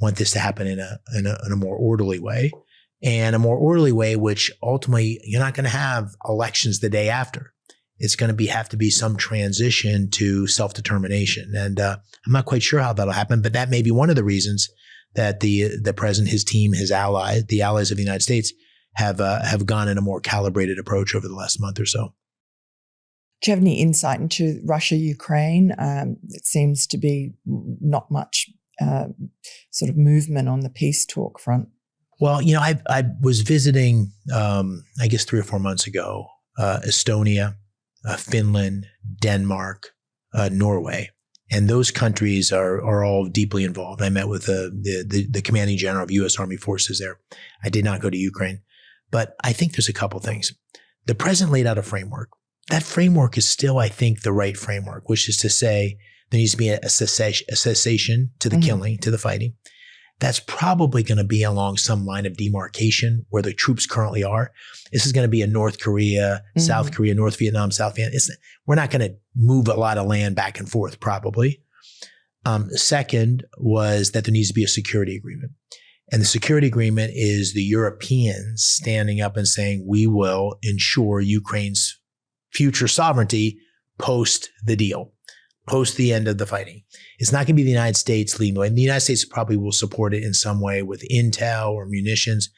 want this to happen in a more orderly way, and a more orderly way, which ultimately you're not going to have elections the day after. It's going to have to be some transition to self-determination. And I'm not quite sure how that'll happen, but that may be one of the reasons that the president, his team, his allies, the allies of the United States have gone in a more calibrated approach over the last month or so. Do you have any insight into Russia-Ukraine? It seems to be not much sort of movement on the peace talk front. Well, I was visiting, I guess 3 or 4 months ago, Estonia, Finland, Denmark, Norway. And those countries are all deeply involved. I met with the commanding general of U.S. Army forces there. I did not go to Ukraine. But I think there's a couple things. The president laid out a framework. That framework is still, I think, the right framework, which is to say there needs to be a cessation to the killing, to the fighting. That's probably going to be along some line of demarcation where the troops currently are. This is going to be in North Korea, South Korea, North Vietnam, South Vietnam. We're not going to move a lot of land back and forth, probably. Second was that there needs to be a security agreement. And the security agreement is the Europeans standing up and saying, we will ensure Ukraine's future sovereignty post the deal, post the end of the fighting. It's not going to be the United States leading the way. And the United States probably will support it in some way with intel or munitions.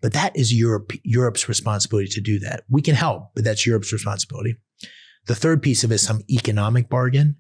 But that is Europe's responsibility to do that. We can help, but that's Europe's responsibility. The third piece of it is some economic bargain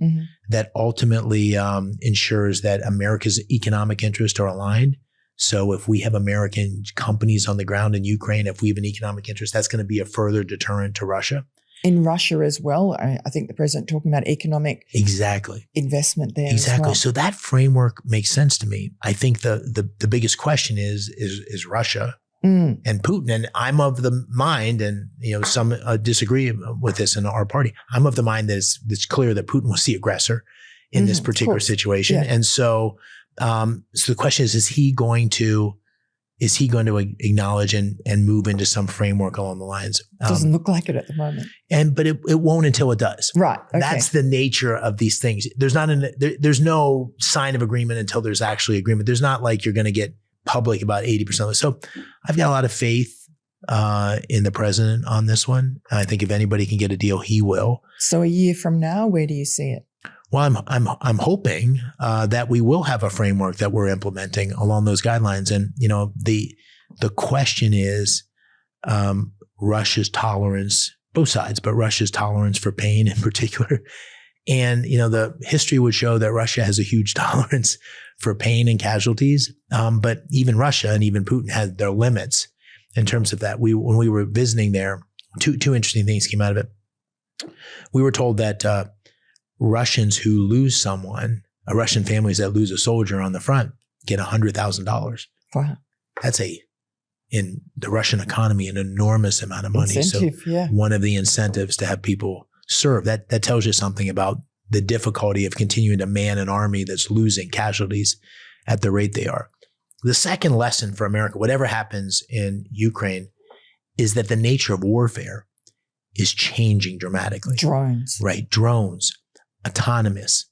that ultimately ensures that America's economic interests are aligned. So if we have American companies on the ground in Ukraine, if we have an economic interest, that's going to be a further deterrent to Russia. In Russia as well, I think the president talking about economic investment there. Exactly. As well. So that framework makes sense to me. I think the biggest question is Russia and Putin. And I'm of the mind, and some disagree with this in our party. I'm of the mind that it's clear that Putin was the aggressor in this particular situation, and so the question is he going to is he going to acknowledge and move into some framework along the lines? Doesn't look like it at the moment. But it won't until it does. Right. Okay. That's the nature of these things. There's no sign of agreement until there's actually agreement. There's not like you're going to get public about 80% of it. So I've got a lot of faith in the president on this one. I think if anybody can get a deal, he will. So a year from now, where do you see it? Well, I'm hoping that we will have a framework that we're implementing along those guidelines. And the question is Russia's tolerance, both sides, but Russia's tolerance for pain in particular. And the history would show that Russia has a huge tolerance for pain and casualties. But even Russia and even Putin had their limits in terms of that. When we were visiting there, two interesting things came out of it. We were told that Russians who lose someone, Russian families that lose a soldier on the front, get $100,000. Wow. That's in the Russian economy, an enormous amount of money. Incentive, so one of the incentives to have people serve, that tells you something about the difficulty of continuing to man an army that's losing casualties at the rate they are. The second lesson for America, whatever happens in Ukraine, is that the nature of warfare is changing dramatically. Drones. Right. Drones. Autonomous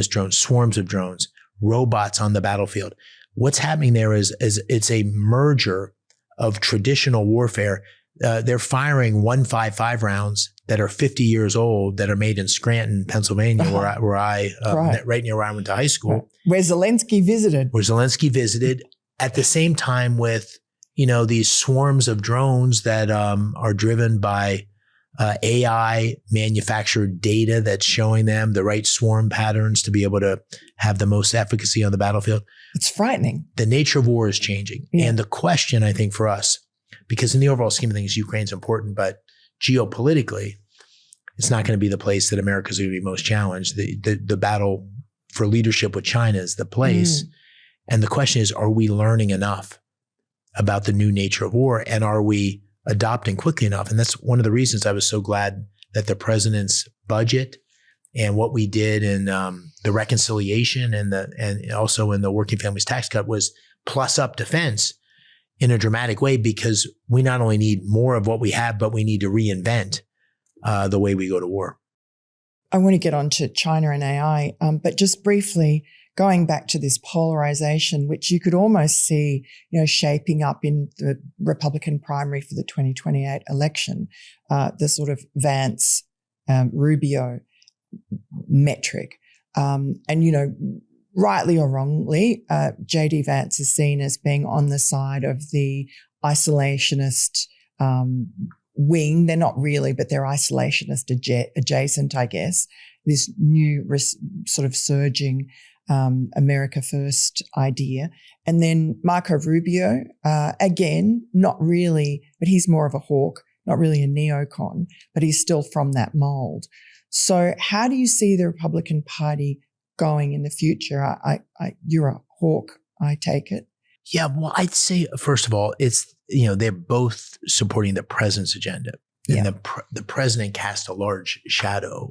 drones, swarms of drones, robots on the battlefield. What's happening there is it's a merger of traditional warfare. They're firing 155 rounds that are 50 years old that are made in Scranton, Pennsylvania, where I right near where I went to high school. Right. Where Zelensky visited at the same time with, these swarms of drones that are driven by AI manufactured data that's showing them the right swarm patterns to be able to have the most efficacy on the battlefield. It's frightening. The nature of war is changing. Yeah. And the question, I think, for us, because in the overall scheme of things, Ukraine's important, but geopolitically, it's not going to be the place that America's going to be most challenged. The battle for leadership with China is the place. And the question is, are we learning enough about the new nature of war? And are we adopting quickly enough? And that's one of the reasons I was so glad that the president's budget and what we did in the reconciliation and also in the working families tax cut was plus up defense in a dramatic way, because we not only need more of what we have, but we need to reinvent the way we go to war. I want to get on to China and AI, but just briefly, going back to this polarization, which you could almost see, shaping up in the Republican primary for the 2028 election, the sort of Vance, Rubio metric. And, rightly or wrongly, J.D. Vance is seen as being on the side of the isolationist wing. They're not really, but they're isolationist adjacent, I guess. This new sort of surging America First idea. And then Marco Rubio, again, not really, but he's more of a hawk, not really a neocon, but he's still from that mold. So how do you see the Republican Party going in the future? You're a hawk, I take it. Yeah, well, I'd say, first of all, it's, they're both supporting the president's agenda. And the president cast a large shadow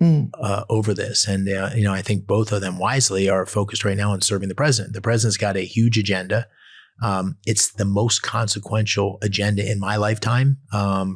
over this. And, I think both of them wisely are focused right now on serving the president. The president's got a huge agenda. It's the most consequential agenda in my lifetime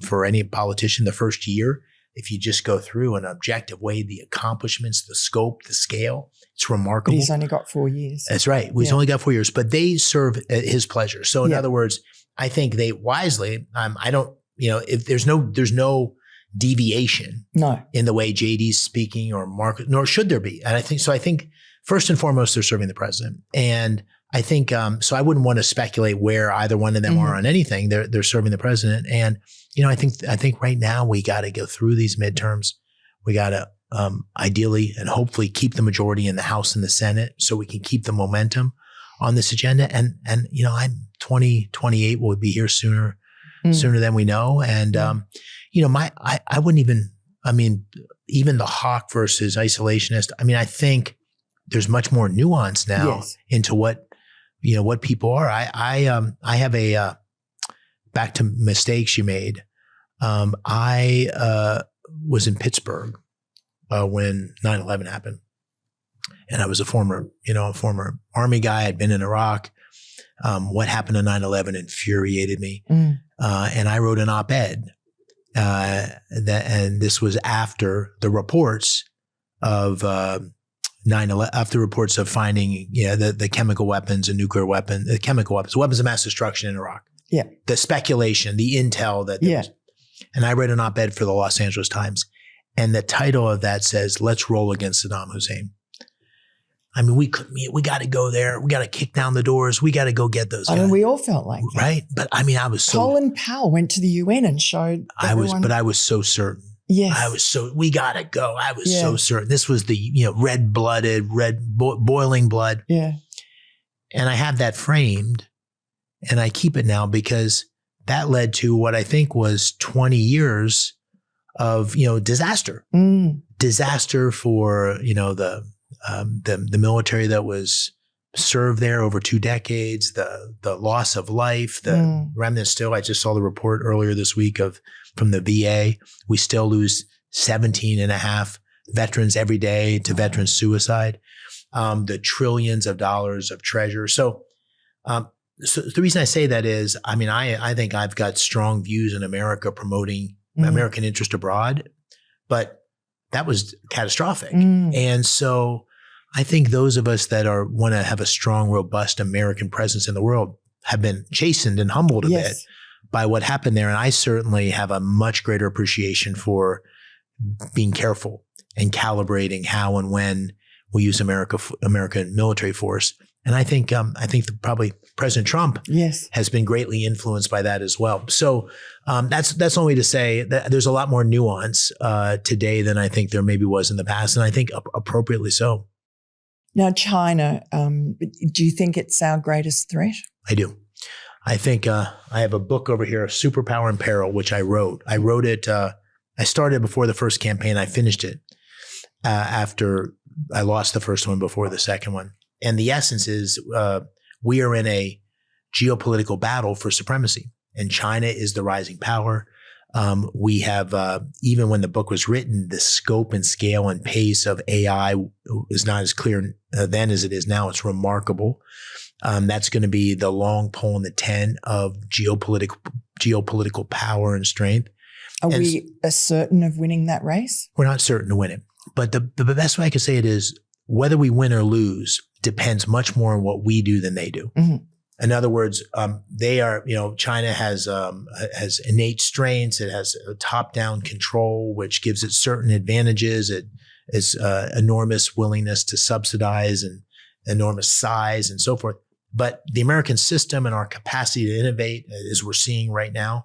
for any politician. The first year, if you just go through an objective way, the accomplishments, the scope, the scale, it's remarkable. But he's only got 4 years. That's right. He's only got 4 years, but they serve at his pleasure. So in other words, I think they wisely, I don't, if there's no deviation in the way JD's speaking or Mark, nor should there be. And I think first and foremost, they're serving the president. And I think, so I wouldn't want to speculate where either one of them are on anything. They're serving the president. And, I think right now we got to go through these midterms. We got to ideally and hopefully keep the majority in the House and the Senate so we can keep the momentum on this agenda. And I'm 2028 will be here sooner than we know. And, I wouldn't even, even the hawk versus isolationist. I think there's much more nuance now into what people are. I have a, back to mistakes you made. I was in Pittsburgh when 9/11 happened. And I was a former Army guy. I'd been in Iraq. What happened on 9/11 infuriated me. And I wrote an op-ed and this was after the reports of 9/11, after reports of finding the chemical weapons and nuclear weapons, weapons of mass destruction in Iraq. Yeah. The speculation, the intel that there was. And I read an op-ed for the Los Angeles Times. And the title of that says, "Let's roll against Saddam Hussein." I mean, we got to go there. We got to kick down the doors. We got to go get those guys. I mean, we all felt like that. Right? But I mean, I was so... Colin Powell went to the UN and showed everyone. I was so certain. Yes. We got to go. I was so certain. This was the, red-blooded, boiling blood. Yeah. And I have that framed and I keep it now because that led to what I think was 20 years of, disaster. Disaster for, the military that was served there over 2 decades, the loss of life, the remnants still. I just saw the report earlier this week from the VA. We still lose 17.5 veterans every day to veteran suicide. The trillions of dollars of treasure. So the reason I say that is, I mean, I think I've got strong views in America promoting American interest abroad, but that was catastrophic. And so I think those of us that want to have a strong, robust American presence in the world have been chastened and humbled a bit by what happened there. And I certainly have a much greater appreciation for being careful and calibrating how and when we use American military force. And I think probably President Trump has been greatly influenced by that as well. So that's only to say that there's a lot more nuance today than I think there maybe was in the past, and I think appropriately so. Now, China, do you think it's our greatest threat? I do. I think I have a book over here, Superpower in Peril, which I wrote. I wrote it. I started before the first campaign. I finished it after I lost the first one before the second one. And the essence is we are in a geopolitical battle for supremacy, and China is the rising power. We have, even when the book was written, the scope and scale and pace of AI is not as clear then as it is now. It's remarkable. That's going to be the long pole in the tent of geopolitical power and strength. Are we certain of winning that race? We're not certain to win it. But the best way I can say it is whether we win or lose depends much more on what we do than they do. In other words, China has innate strengths. It has a top-down control, which gives it certain advantages. It is enormous willingness to subsidize and enormous size and so forth. But the American system and our capacity to innovate, as we're seeing right now,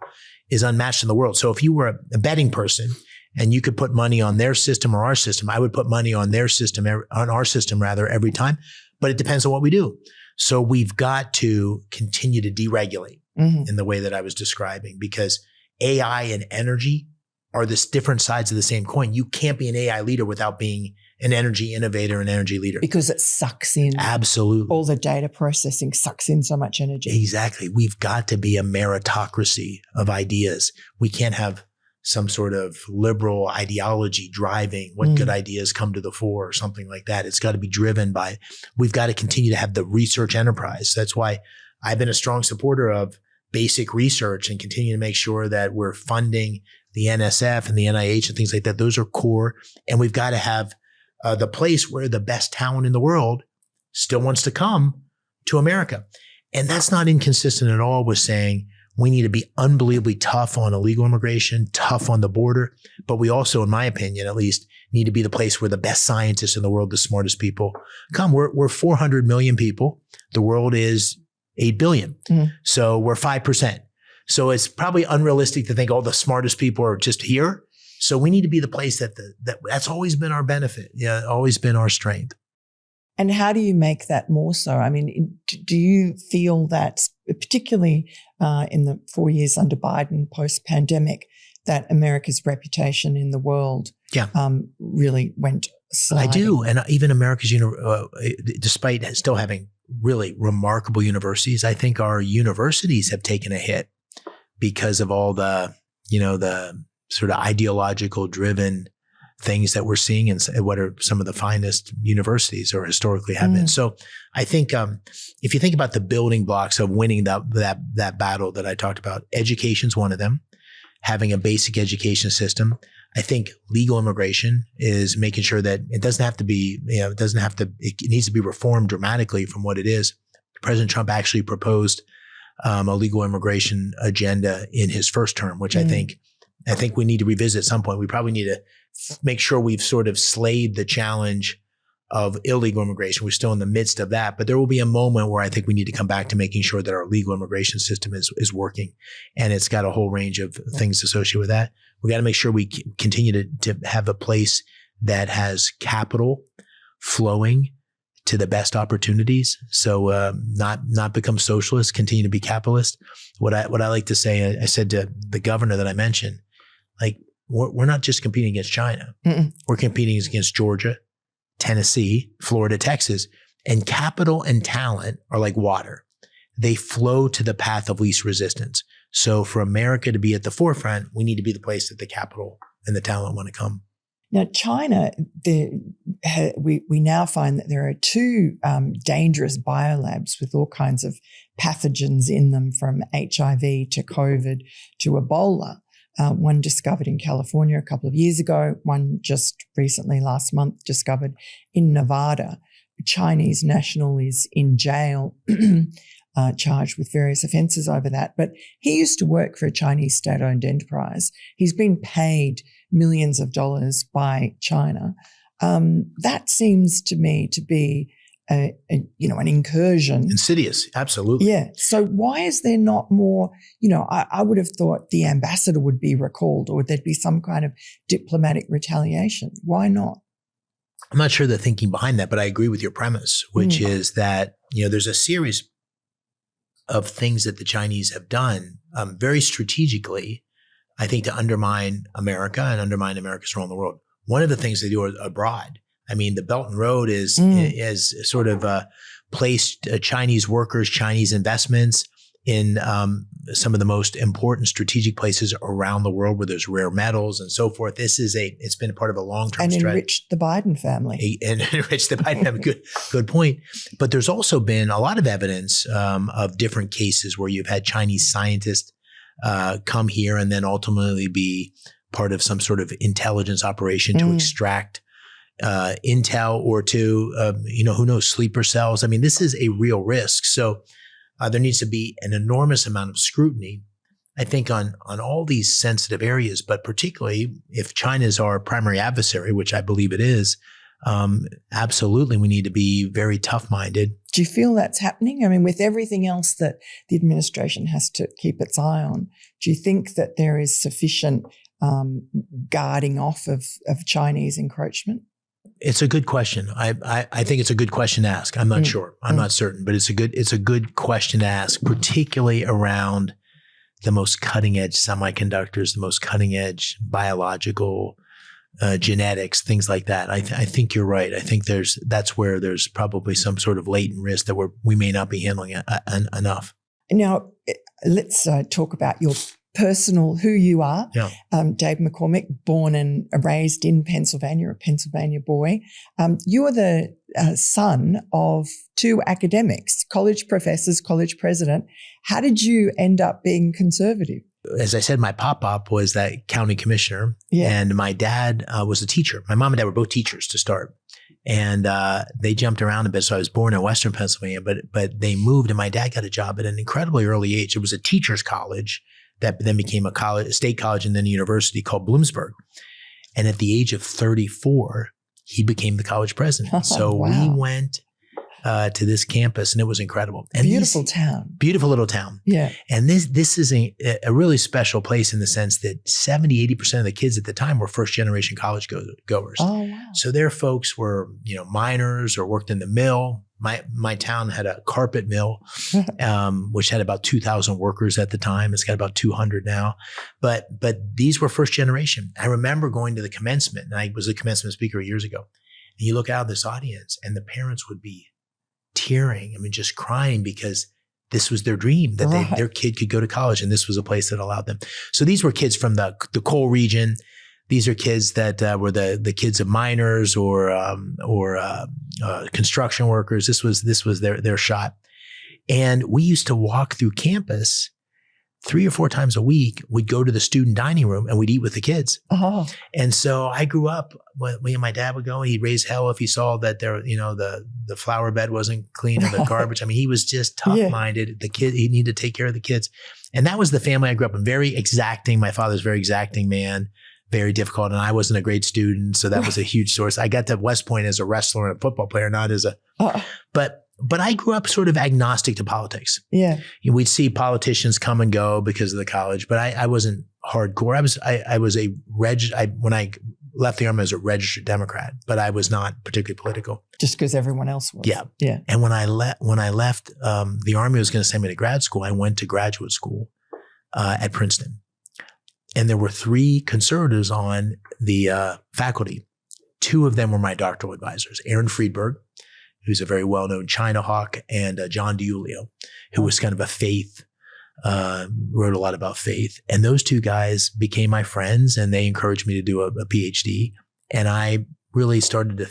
is unmatched in the world. So if you were a betting person and you could put money on their system or our system, I would put money on their system, on our system rather, every time. But it depends on what we do. So we've got to continue to deregulate in the way that I was describing, because AI and energy are this different sides of the same coin. You can't be an AI leader without being an energy innovator and energy leader. Because it sucks in. Absolutely. All the data processing sucks in so much energy. Exactly. We've got to be a meritocracy of ideas. We can't have some sort of liberal ideology driving what good ideas come to the fore or something like that. It's got to be driven by, we've got to continue to have the research enterprise. That's why I've been a strong supporter of basic research and continue to make sure that we're funding the NSF and the NIH and things like that. Those are core. And we've got to have the place where the best talent in the world still wants to come to America. And that's not inconsistent at all with saying we need to be unbelievably tough on illegal immigration, tough on the border. But we also, in my opinion, at least, need to be the place where the best scientists in the world, the smartest people come. We're 400 million people. The world is 8 billion. So we're 5%. So it's probably unrealistic to think, oh, the smartest people are just here. So we need to be the place that's always been our benefit. Yeah, always been our strength. And how do you make that more so? I mean, do you feel that, particularly in the 4 years under Biden post-pandemic, that America's reputation in the world really went sliding? I do. And even America's, despite still having really remarkable universities, I think our universities have taken a hit because of all the, the sort of ideological driven things that we're seeing and what are some of the finest universities or historically have been. So I think if you think about the building blocks of winning that battle that I talked about, education's one of them. Having a basic education system. I think legal immigration is making sure that it doesn't have to be, it needs to be reformed dramatically from what it is. President Trump actually proposed a legal immigration agenda in his first term, which I think we need to revisit at some point. We probably need to make sure we've sort of slayed the challenge of illegal immigration. We're still in the midst of that, but there will be a moment where I think we need to come back to making sure that our legal immigration system is working, and it's got a whole range of things associated with that. We got to make sure we continue to have a place that has capital flowing to the best opportunities. So not become socialist, continue to be capitalist. What I like to say, I said to the governor that I mentioned, like we're not just competing against China. We're competing against Georgia, Tennessee, Florida, Texas, and capital and talent are like water. They flow to the path of least resistance. So for America to be at the forefront, we need to be the place that the capital and the talent want to come. Now, China, we now find that there are two dangerous biolabs with all kinds of pathogens in them, from HIV to COVID to Ebola. One discovered in California a couple of years ago, one just recently last month discovered in Nevada. A Chinese national is in jail, charged with various offences over that. But he used to work for a Chinese state-owned enterprise. He's been paid millions of dollars by China. That seems to me to be an incursion. Insidious, absolutely. Yeah. So why is there not more, I would have thought the ambassador would be recalled, or there'd be some kind of diplomatic retaliation. Why not? I'm not sure the thinking behind that, but I agree with your premise, which is that, there's a series of things that the Chinese have done very strategically, I think, to undermine America and undermine America's role in the world. One of the things they do abroad, I mean, the Belt and Road is sort of placed Chinese workers, Chinese investments in some of the most important strategic places around the world where there's rare metals and so forth. It's been a part of a long-term strategy. And enriched the Biden family. Enriched the Biden family. Good point. But there's also been a lot of evidence of different cases where you've had Chinese scientists come here and then ultimately be part of some sort of intelligence operation to extract intel or to, who knows, sleeper cells. I mean, this is a real risk. So there needs to be an enormous amount of scrutiny, I think, on all these sensitive areas, but particularly if China is our primary adversary, which I believe it is, absolutely we need to be very tough-minded. Do you feel that's happening? I mean, with everything else that the administration has to keep its eye on, do you think that there is sufficient guarding off of Chinese encroachment? It's a good question. I think it's a good question to ask. I'm not sure. I'm not certain, but it's a good question to ask, particularly around the most cutting edge semiconductors, the most cutting edge biological genetics, things like that. I think you're right. I think that's where there's probably some sort of latent risk that we may not be handling enough. Now, let's talk about your personal, who you are. Yeah. Dave McCormick, born and raised in Pennsylvania, a Pennsylvania boy. You are the son of two academics, college professors, college president. How did you end up being conservative? As I said, my pop was that county commissioner, and my dad was a teacher. My mom and dad were both teachers to start. And they jumped around a bit. So I was born in Western Pennsylvania, but they moved, and my dad got a job at an incredibly early age. It was a teacher's college that then became a state college and then a university called Bloomsburg. And at the age of 34, he became the college president. So we went to this campus, and it was incredible. And beautiful town. Beautiful little town. Yeah. And this is a really special place in the sense that 70-80% of the kids at the time were first generation college goers. Oh, wow. So their folks were, miners or worked in the mill. My town had a carpet mill, which had about 2,000 workers at the time. It's got about 200 now. But these were first generation. I remember going to the commencement, and I was a commencement speaker years ago. And you look out at this audience, and the parents would be tearing, just crying, because this was their dream, that their kid could go to college, and this was a place that allowed them. So these were kids from the coal region. These are kids that were the kids of miners or construction workers. This was their shot. And we used to walk through campus 3 or 4 times a week. We'd go to the student dining room and we'd eat with the kids. Oh. And so I grew up, when me and my dad would go, he'd raise hell if he saw that the flower bed wasn't clean or the garbage. I mean, he was just tough-minded. Yeah. The kid, he needed to take care of the kids. And that was the family I grew up in. Very exacting. My father's a very exacting man, very difficult. And I wasn't a great student. So that was a huge source. I got to West Point as a wrestler and a football player, not as a, but I grew up sort of agnostic to politics. Yeah. We'd see politicians come and go because of the college, but I wasn't hardcore. When I left the Army, I was a registered Democrat, but I was not particularly political. Just because everyone else was. Yeah. Yeah. And when I left, the Army was going to send me to grad school. I went to graduate school at Princeton. And there were 3 conservatives on the faculty. 2 of them were my doctoral advisors, Aaron Friedberg, who's a very well-known China hawk, and John DiUlio, who was kind of a faith, wrote a lot about faith. And those 2 guys became my friends, and they encouraged me to do a PhD. And I really started to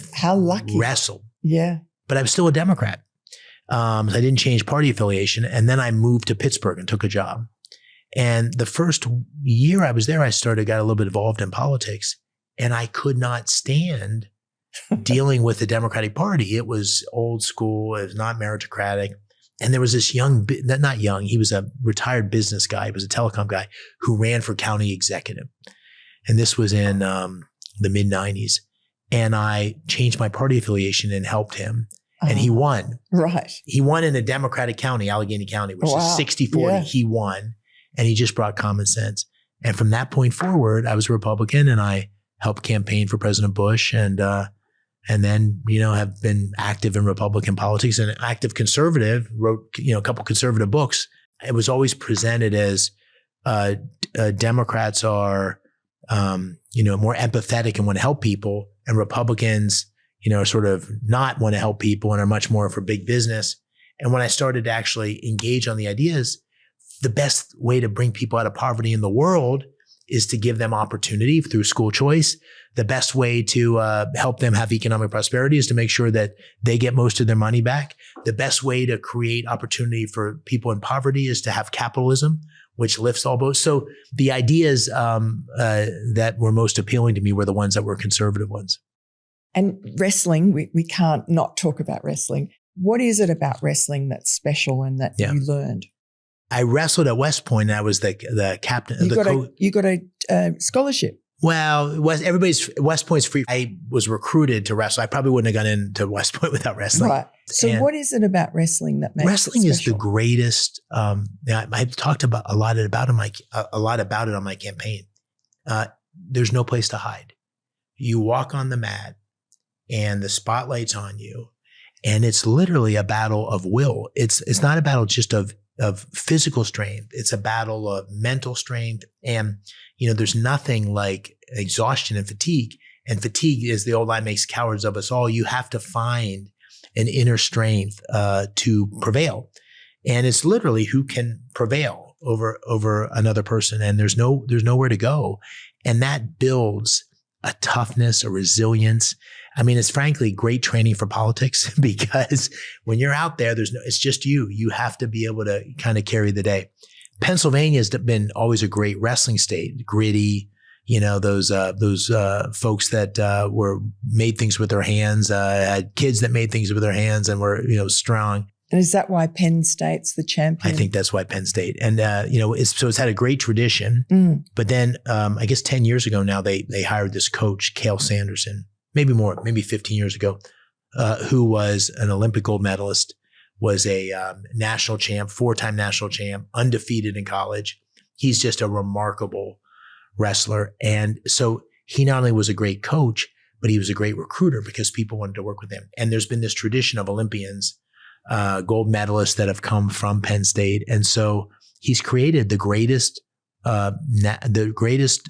wrestle. Yeah. But I was still a Democrat. So I didn't change party affiliation. And then I moved to Pittsburgh and took a job. And the first year I was there, I got a little bit involved in politics, and I could not stand dealing with the Democratic Party. It was old school. It was not meritocratic. And there was this not young, he was a retired business guy. He was a telecom guy who ran for county executive. And this was in the mid 90s. And I changed my party affiliation and helped him. And he won. Right. He won in a Democratic county, Allegheny County, which is 60-40. Yeah. He won. And he just brought common sense. And from that point forward, I was a Republican, and I helped campaign for President Bush, and then, have been active in Republican politics and active conservative, wrote, a couple conservative books. It was always presented as Democrats are, more empathetic and want to help people, and Republicans, are sort of not want to help people and are much more for big business. And when I started to actually engage on the ideas, the best way to bring people out of poverty in the world is to give them opportunity through school choice. The best way to help them have economic prosperity is to make sure that they get most of their money back. The best way to create opportunity for people in poverty is to have capitalism, which lifts all boats. So the ideas that were most appealing to me were the ones that were conservative ones. And wrestling, we can't not talk about wrestling. What is it about wrestling that's special and that you learned? I wrestled at West Point, and I was the captain. You got a scholarship. Well, West Point's free. I was recruited to wrestle. I probably wouldn't have gone into West Point without wrestling. Right. So what is it about wrestling that makes wrestling it is the greatest? I've talked about a lot about it on my campaign. There's no place to hide. You walk on the mat, and the spotlight's on you, and it's literally a battle of will. It's not a battle just of physical strength. It's a battle of mental strength. And, there's nothing like exhaustion and fatigue. And fatigue, is the old line, makes cowards of us all. You have to find an inner strength to prevail. And it's literally who can prevail over another person. And there's nowhere to go. And that builds a toughness, a resilience. I mean, it's frankly great training for politics, because when you're out there, it's just you. You have to be able to kind of carry the day. Pennsylvania has been always a great wrestling state, gritty. Those folks that made things with their hands, had kids that made things with their hands and were strong. And is that why Penn State's the champion? I think that's why Penn State. And, it's had a great tradition. Mm. But then I guess 10 years ago now, they hired this coach, Cale Sanderson, maybe more, maybe 15 years ago, who was an Olympic gold medalist, was a national champ, 4-time national champ, undefeated in college. He's just a remarkable wrestler. And so he not only was a great coach, but he was a great recruiter, because people wanted to work with him. And there's been this tradition of Olympians, gold medalists that have come from Penn State. And so he's created the greatest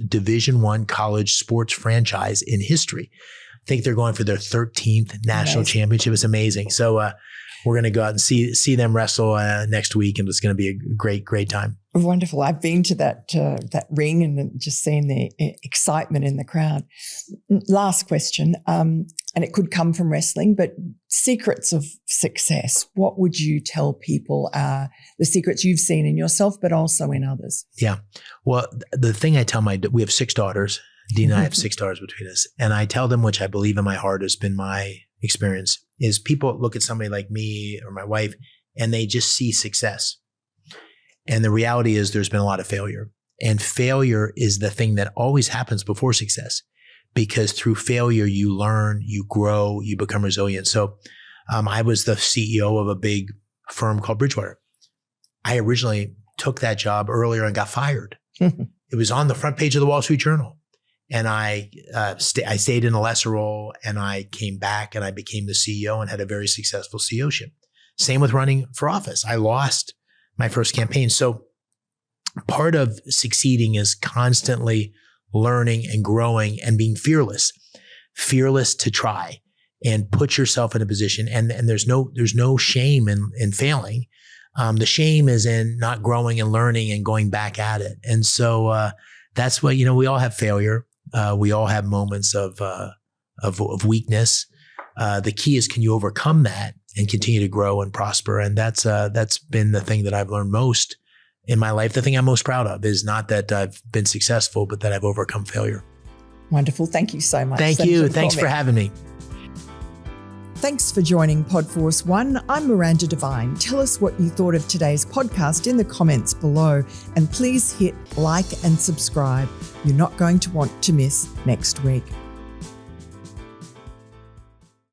Division I college sports franchise in history. I think they're going for their 13th national championship. It's amazing. So we're going to go out and see them wrestle next week, and it's going to be a great, great time. Wonderful. I've been to that ring and just seen the excitement in the crowd. Last question, and it could come from wrestling, but secrets of success. What would you tell people are the secrets you've seen in yourself, but also in others? Yeah. Well, the thing I tell we have 6 daughters. Dean and I have 6 daughters between us. And I tell them, which I believe in my heart has been my experience, is people look at somebody like me or my wife and they just see success. And the reality is there's been a lot of failure. And failure is the thing that always happens before success, because through failure, you learn, you grow, you become resilient. So I was the CEO of a big firm called Bridgewater. I originally took that job earlier and got fired. It was on the front page of the Wall Street Journal. And I stayed in a lesser role, and I came back and I became the CEO and had a very successful CEOship. Same with running for office. I lost my first campaign. So part of succeeding is constantly learning and growing and being fearless to try and put yourself in a position. And there's no shame in failing. The shame is in not growing and learning and going back at it. And so that's what, we all have failure. We all have moments of weakness. The key is, can you overcome that and continue to grow and prosper? And that's been the thing that I've learned most in my life. The thing I'm most proud of is not that I've been successful, but that I've overcome failure. Wonderful. Thank you so much. Thank you. Thanks for having me. Thanks for joining Podforce One. I'm Miranda Devine. Tell us what you thought of today's podcast in the comments below, and please hit like and subscribe. You're not going to want to miss next week.